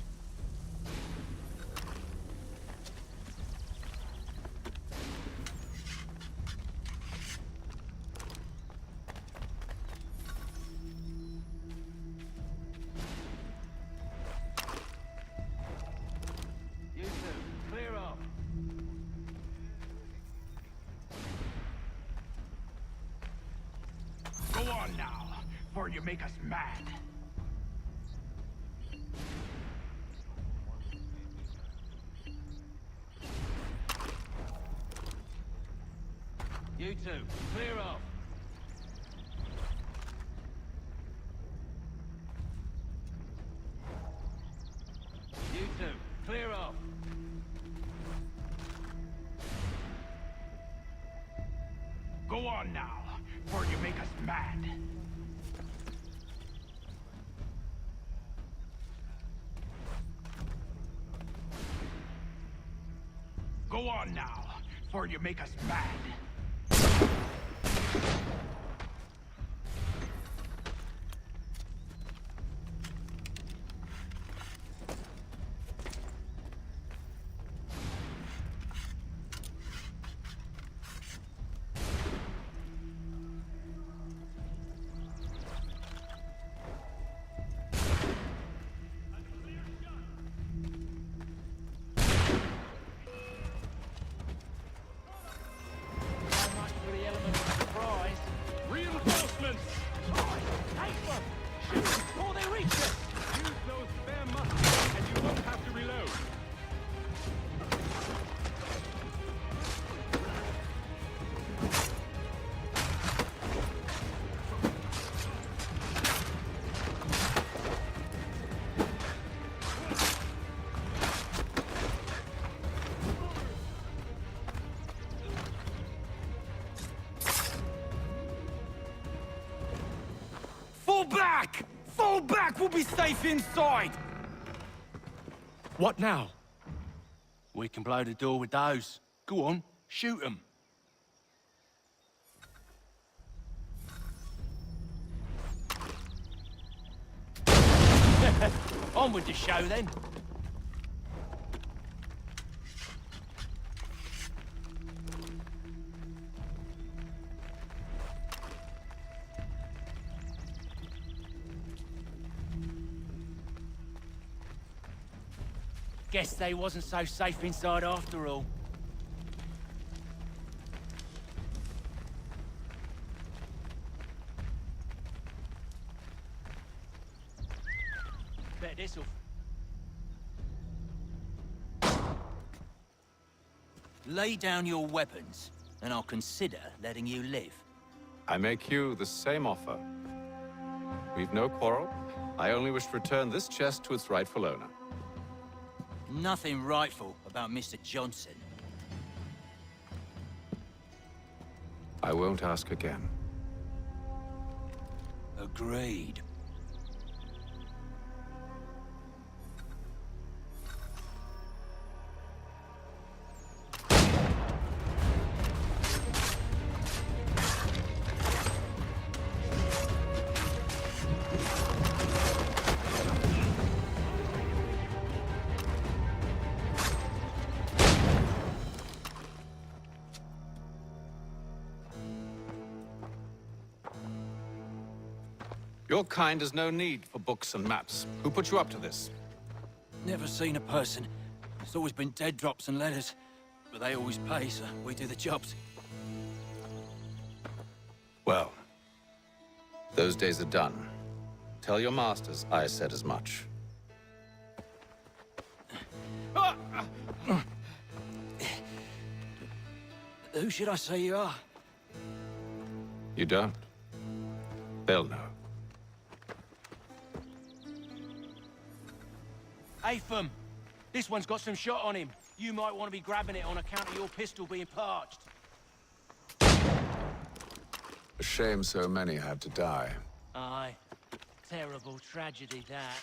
Speaker 6: You two, clear off.
Speaker 18: Go on now, before you make us mad.
Speaker 6: You two, clear off. You two, clear off.
Speaker 18: Go on now, before you make us mad. Go on now, before you make us mad.
Speaker 19: Reinforcements! Nice one! Shoot before they reach us! Use those spare muskets and you won't have to reload.
Speaker 6: Fall back! Fall back! We'll be safe inside!
Speaker 19: What now?
Speaker 6: We can blow the door with those. Go on, shoot them. On with the show, then. Guess they wasn't so safe inside after all. Bet this'll... Lay down your weapons, and I'll consider letting you live.
Speaker 17: I make you the same offer. We've no quarrel. I only wish to return this chest to its rightful owner.
Speaker 6: Nothing rightful about Mr. Johnson.
Speaker 17: I won't ask again.
Speaker 6: Agreed.
Speaker 17: Your kind has no need for books and maps. Who put you up to this?
Speaker 6: Never seen a person. It's always been dead drops and letters. But they always pay, so we do the jobs.
Speaker 17: Well, those days are done. Tell your masters I said as much.
Speaker 6: Who should I say you are?
Speaker 17: You don't? They'll know.
Speaker 6: Atham, this one's got some shot on him. You might want to be grabbing it on account of your pistol being parched.
Speaker 17: A shame so many had to die.
Speaker 6: Aye. Terrible tragedy, that.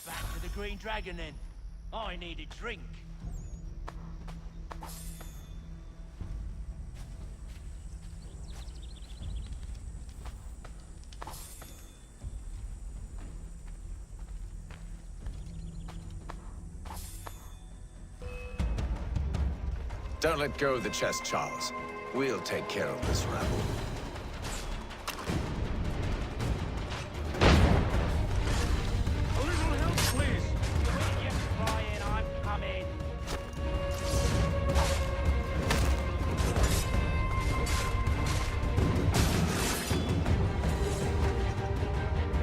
Speaker 6: Back to the Green Dragon, then. I need a drink.
Speaker 17: Don't let go of the chest, Charles. We'll take care of this rabble.
Speaker 16: A little help, please. Quit your crying, I'm coming.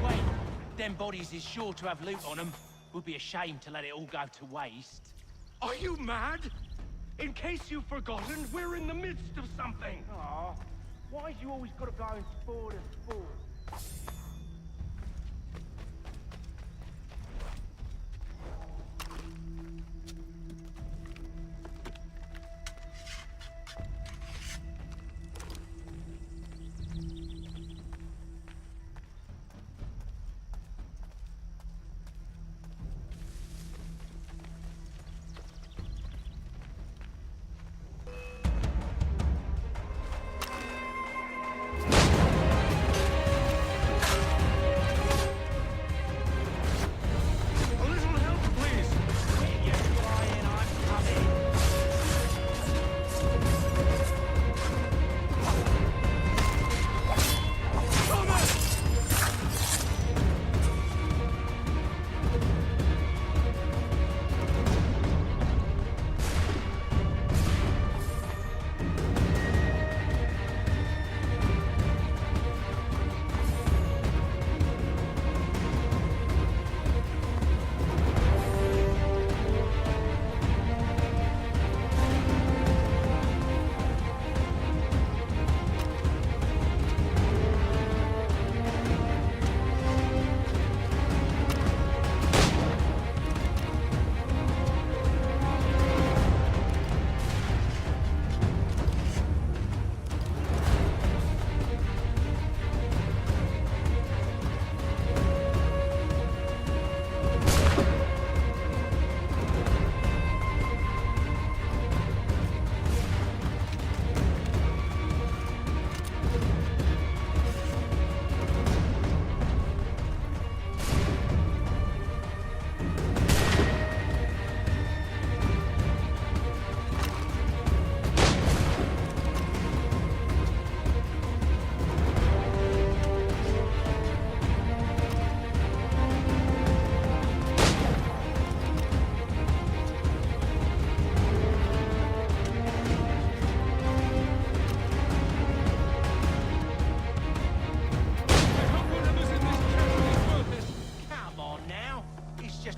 Speaker 6: Wait, them bodies is sure to have loot on them. Would be a shame to let it all go to waste.
Speaker 15: Are you mad? In case you've forgotten, we're in the midst of something.
Speaker 16: Aw, why's you always gotta go and spoil the sport?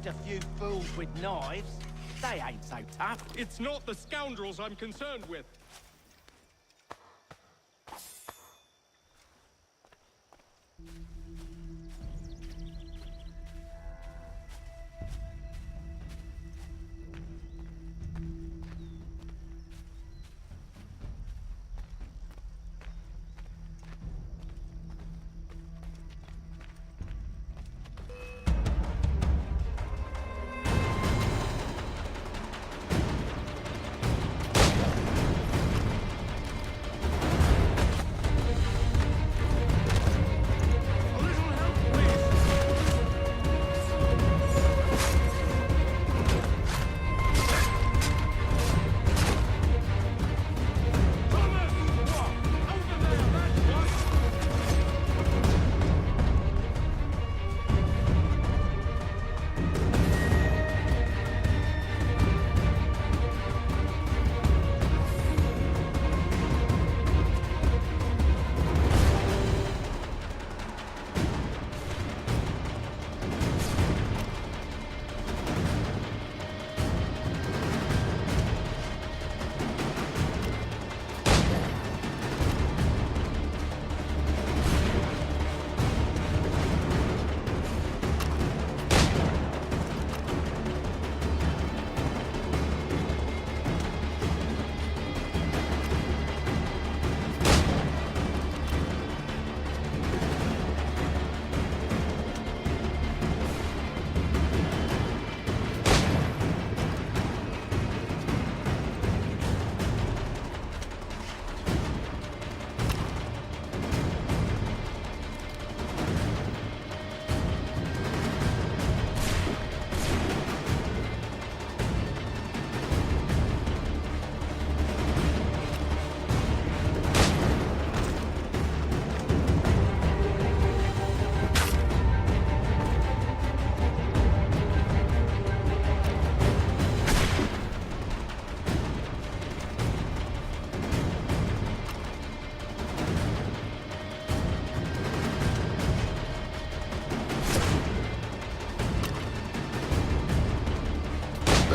Speaker 6: A few fools with knives. They ain't so tough.
Speaker 19: It's not the scoundrels I'm concerned with.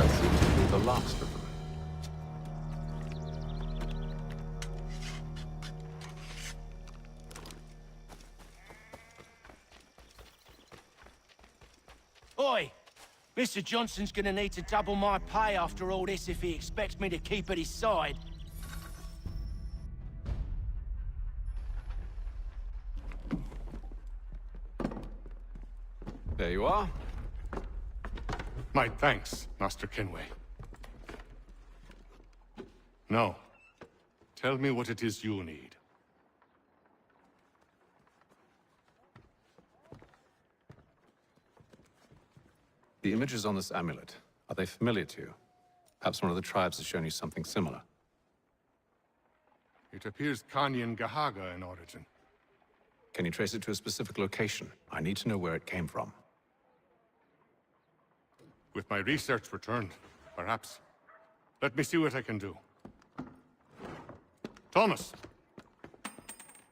Speaker 17: That seems to be the last of them.
Speaker 6: Oi! Mr. Johnson's gonna need to double my pay after all this if he expects me to keep at his side.
Speaker 17: There you are.
Speaker 4: My thanks, Master Kenway. Now, tell me what it is you need.
Speaker 17: The images on this amulet, are they familiar to you? Perhaps one of the tribes has shown you something similar.
Speaker 4: It appears Kanyan Gahaga in origin.
Speaker 17: Can you trace it to a specific location? I need to know where it came from.
Speaker 4: With my research returned, perhaps. Let me see what I can do. Thomas!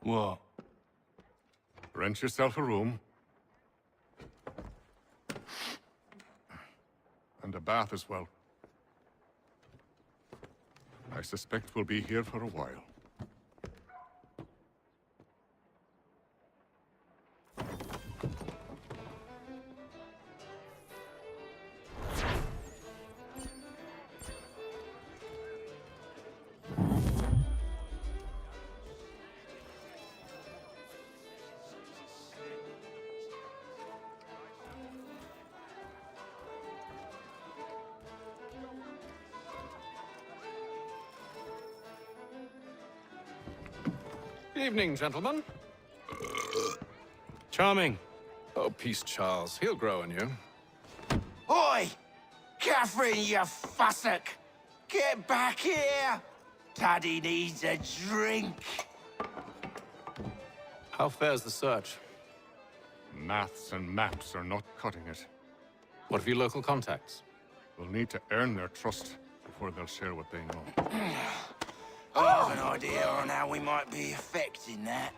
Speaker 6: What?
Speaker 4: Rent yourself a room. And a bath as well. I suspect we'll be here for a while.
Speaker 17: Evening, gentlemen.
Speaker 13: Charming.
Speaker 17: Oh, peace, Charles. He'll grow on you.
Speaker 6: Oi! Catherine, you fussock! Get back here! Taddy needs a drink.
Speaker 17: How fares the search?
Speaker 4: Maths and maps are not cutting it.
Speaker 17: What of your local contacts?
Speaker 4: We'll need to earn their trust before they'll share what they know.
Speaker 6: I have an idea on how we might be affecting that.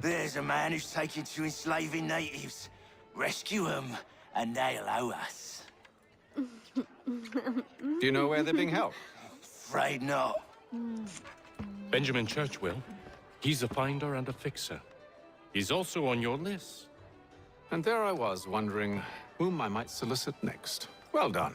Speaker 6: There's a man who's taken to enslaving natives. Rescue them, and they'll owe us.
Speaker 17: Do you know where they're being held?
Speaker 6: Afraid not.
Speaker 19: Benjamin Church will. He's a finder and a fixer. He's also on your list.
Speaker 17: And there I was, wondering whom I might solicit next. Well done.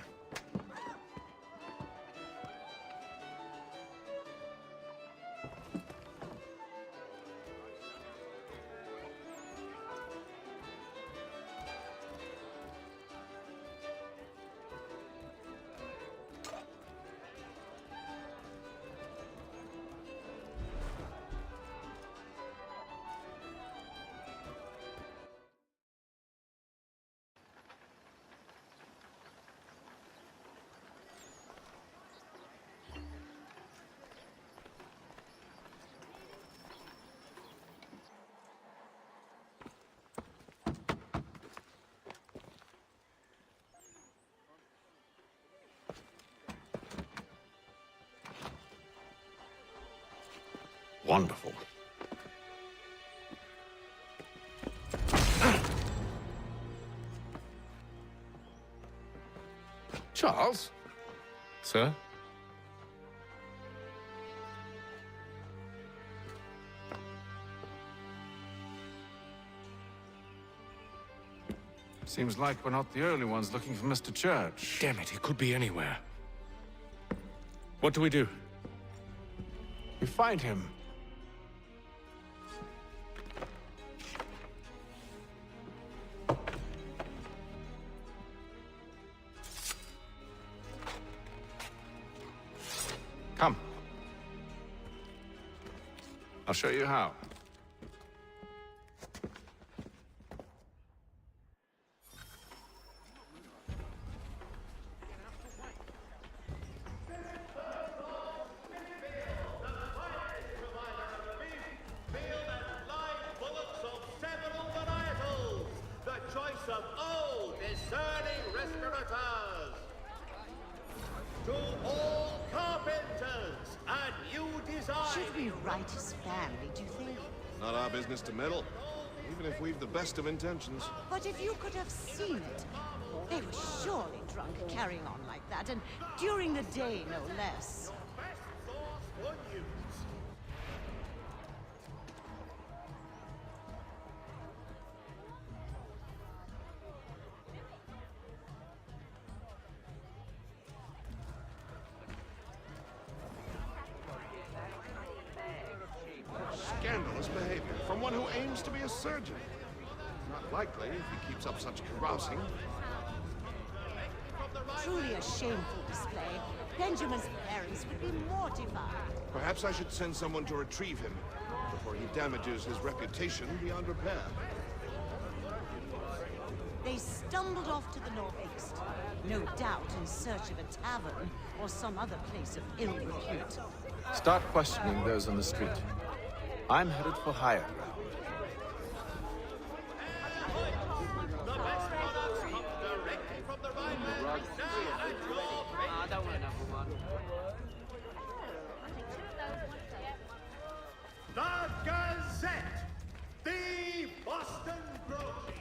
Speaker 17: Wonderful. Charles?
Speaker 19: Sir?
Speaker 17: Seems like we're not the only ones looking for Mr. Church.
Speaker 19: Damn it, he could be anywhere. What do we do?
Speaker 17: We find him. Come. I'll show you how.
Speaker 5: Should we write his family, do you think?
Speaker 8: Not our business to meddle, even if we've the best of intentions.
Speaker 5: But if you could have seen it, they were surely drunk. drunk, carrying on like that, and during the day, no less.
Speaker 8: Scandalous behavior from one who aims to be a surgeon. Not likely if he keeps up such carousing.
Speaker 5: Truly a shameful display. Benjamin's parents would be mortified.
Speaker 8: Perhaps I should send someone to retrieve him before he damages his reputation beyond repair.
Speaker 5: They stumbled off to the northeast, no doubt in search of a tavern or some other place of ill repute.
Speaker 17: Start questioning those on the street. I'm headed for higher ground.
Speaker 11: The Gazette! The Boston Brogy!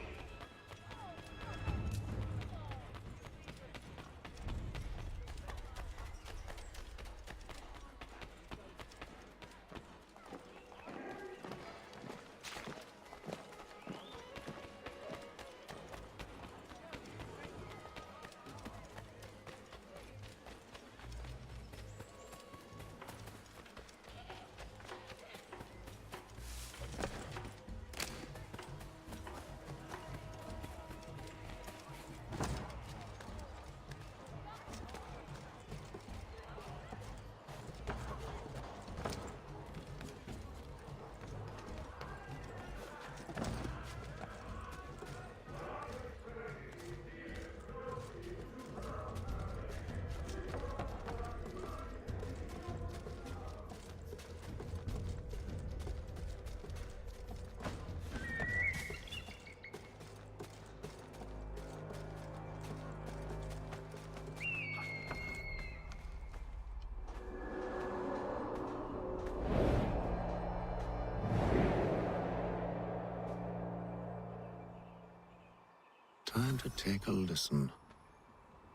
Speaker 7: Time to take a listen.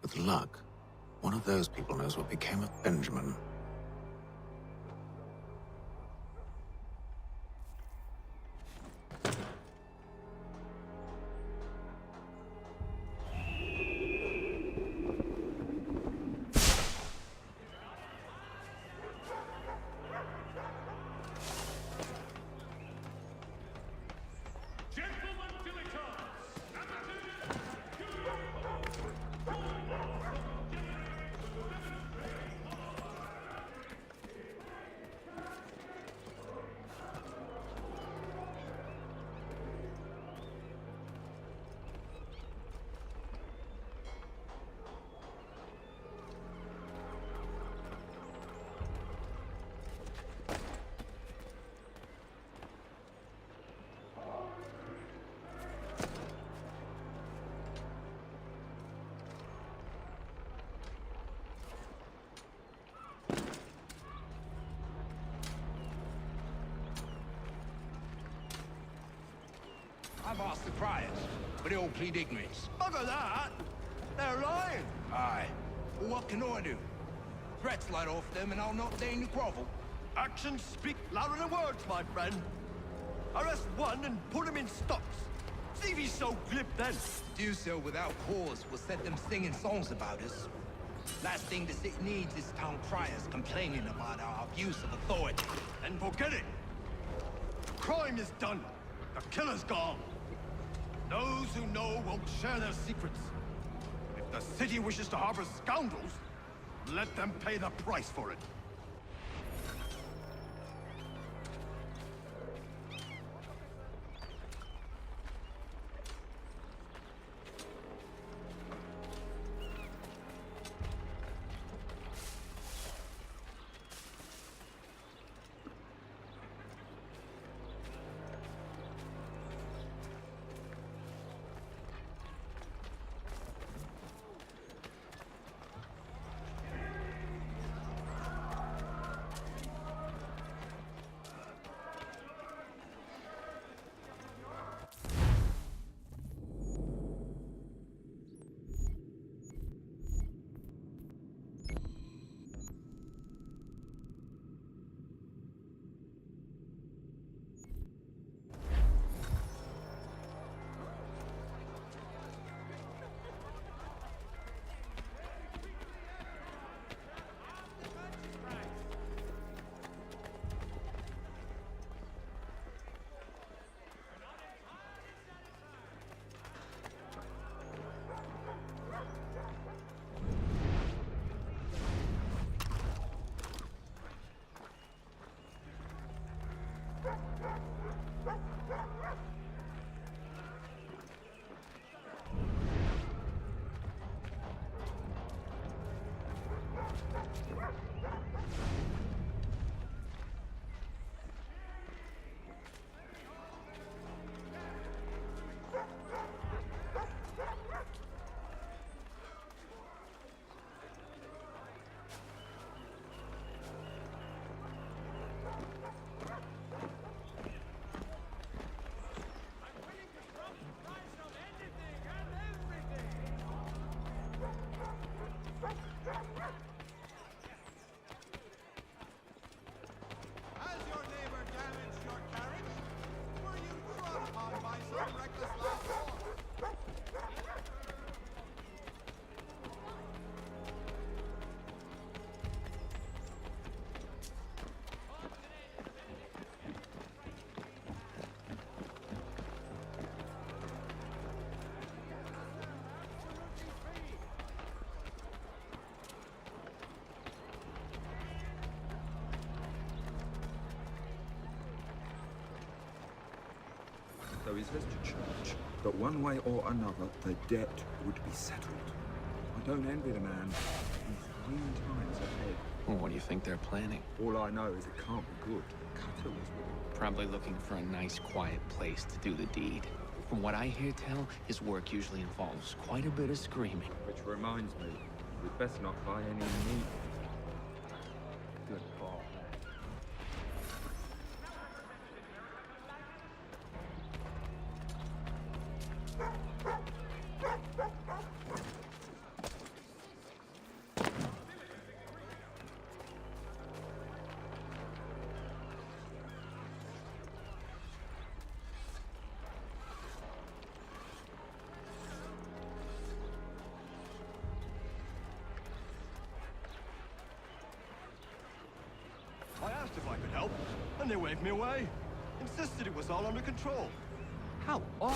Speaker 7: With luck, one of those people knows what became of Benjamin.
Speaker 10: I've asked the criers, but they all plead ignorance. Bugger that! They're lying! Aye. Well, what can I do? Threats light off them and I'll not deign to grovel.
Speaker 11: Actions speak louder than words, my friend. Arrest one and put him in stocks. See if he's so glib then.
Speaker 10: To do so without cause will set them singing songs about us. Last thing the city needs is town criers complaining about our abuse of authority.
Speaker 11: And forget it. The crime is done. The killer's gone. Those who know won't share their secrets. If the city wishes to harbor scoundrels, let them pay the price for it.
Speaker 10: Has your neighbor damaged your carriage? Were you trod upon by some reckless loud
Speaker 9: So he says to church that one way or another the debt would be settled. I don't envy the man. He's 3 times ahead.
Speaker 13: Well, what do you think they're planning?
Speaker 9: All I know is it can't be good. Cutter was with
Speaker 13: Probably looking for a nice, quiet place to do the deed. From what I hear tell, his work usually involves quite a bit of screaming.
Speaker 9: Which reminds me, we'd best not buy any meat. Good call.
Speaker 12: I asked if I could help, and they waved me away. Insisted it was all under control. How odd.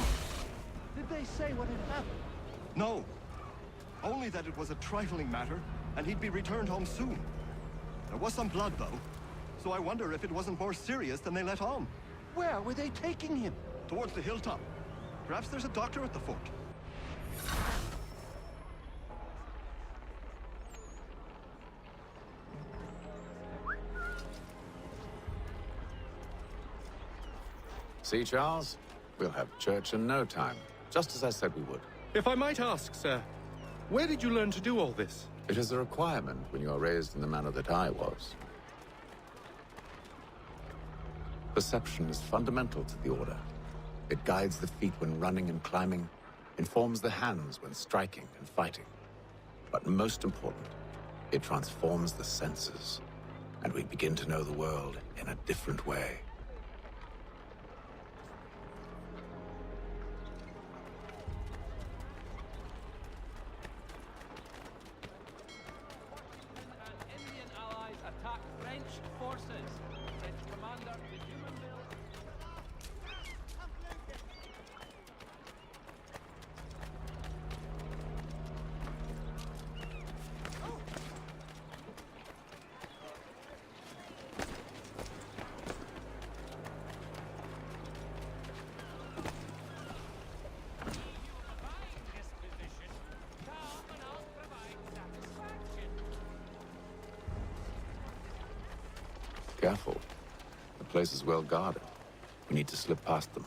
Speaker 12: Did they say what had happened? No. Only that it was a trifling matter, and he'd be returned home soon. There was some blood, though, so I wonder if it wasn't more serious than they let on. Where were they taking him? Towards the hilltop. Perhaps there's a doctor at the fort.
Speaker 17: See, Charles? We'll have church in no time, just as I said we would.
Speaker 19: If I might ask, sir, where did you learn to do all this?
Speaker 17: It is a requirement when you are raised in the manner that I was. Perception is fundamental to the Order. It guides the feet when running and climbing, informs the hands when striking and fighting. But most important, it transforms the senses, and we begin to know the world in a different way.
Speaker 14: Indian allies attack French forces. French commander, the human bill.
Speaker 17: Careful. The place is well guarded. We need to slip past them.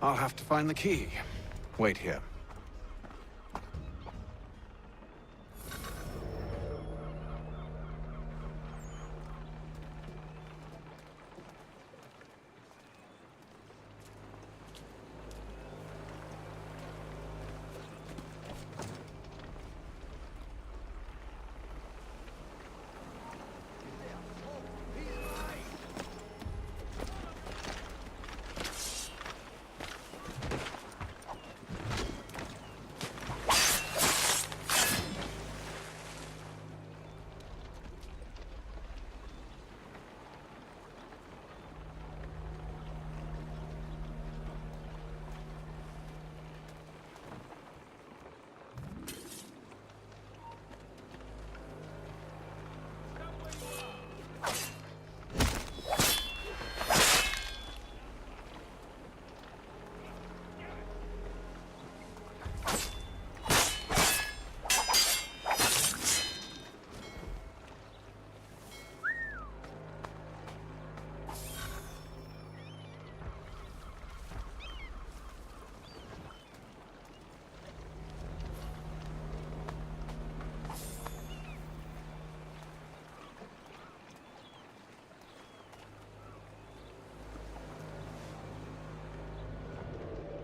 Speaker 17: I'll have to find the key. Wait here.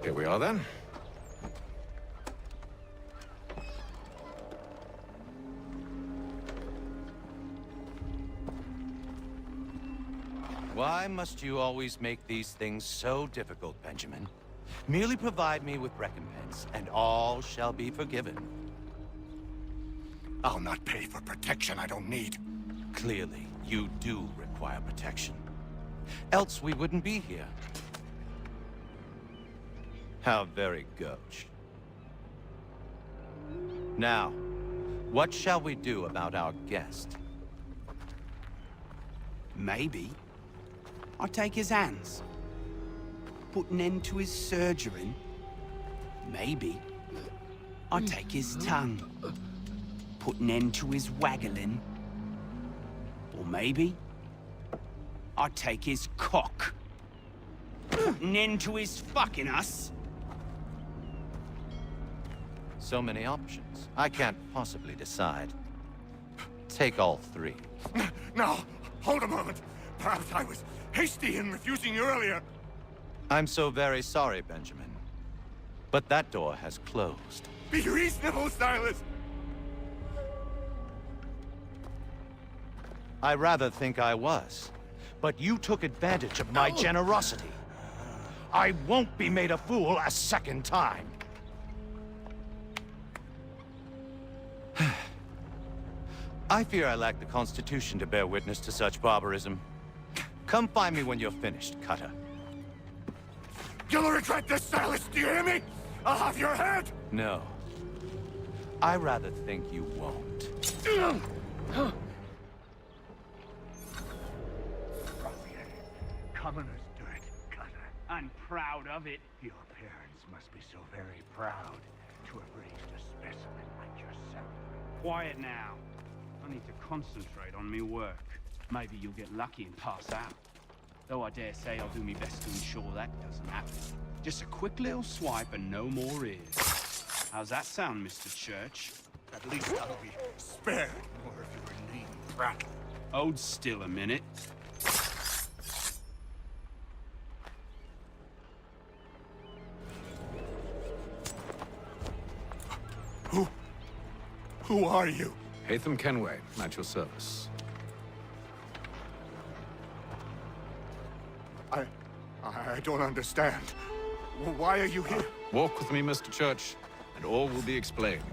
Speaker 17: Here we are, then.
Speaker 2: Why must you always make these things so difficult, Benjamin? Merely provide me with recompense, and all shall be forgiven.
Speaker 18: I'll not pay for protection I don't need.
Speaker 2: Clearly, you do require protection. Else we wouldn't be here. How very gauche. Now, what shall we do about our guest?
Speaker 20: Maybe I take his hands, put an end to his surgery. Maybe I take his tongue, put an end to his waggling. Or maybe I take his cock, put an end to his fucking us.
Speaker 2: So many options. I can't possibly decide. Take all three.
Speaker 18: No, hold a moment. Perhaps I was hasty in refusing you earlier.
Speaker 2: I'm so very sorry, Benjamin. But that door has closed.
Speaker 18: Be reasonable, Silas!
Speaker 2: I rather think I was. But you took advantage of my generosity. I won't be made a fool a second time. I fear I lack the constitution to bear witness to such barbarism. Come find me when you're finished, Cutter.
Speaker 18: You'll regret this, Silas, do you hear me? I'll have your head!
Speaker 2: No. I rather think you won't.
Speaker 21: Commoners do it, Cutter. I'm proud of it. Your parents must be so very proud to have raised a specimen like yourself. Quiet now. I need to concentrate on me work. Maybe you'll get lucky and pass out. Though I dare say I'll do my best to ensure that doesn't happen. Just a quick little swipe and no more is. How's that sound, Mr. Church?
Speaker 18: At least I'll be spared more of your lean prattle.
Speaker 21: Hold still a minute.
Speaker 18: Who are you?
Speaker 17: Hatham Kenway, at your service.
Speaker 18: I don't understand. Why are you here?
Speaker 17: Walk with me, Mr. Church, and all will be explained.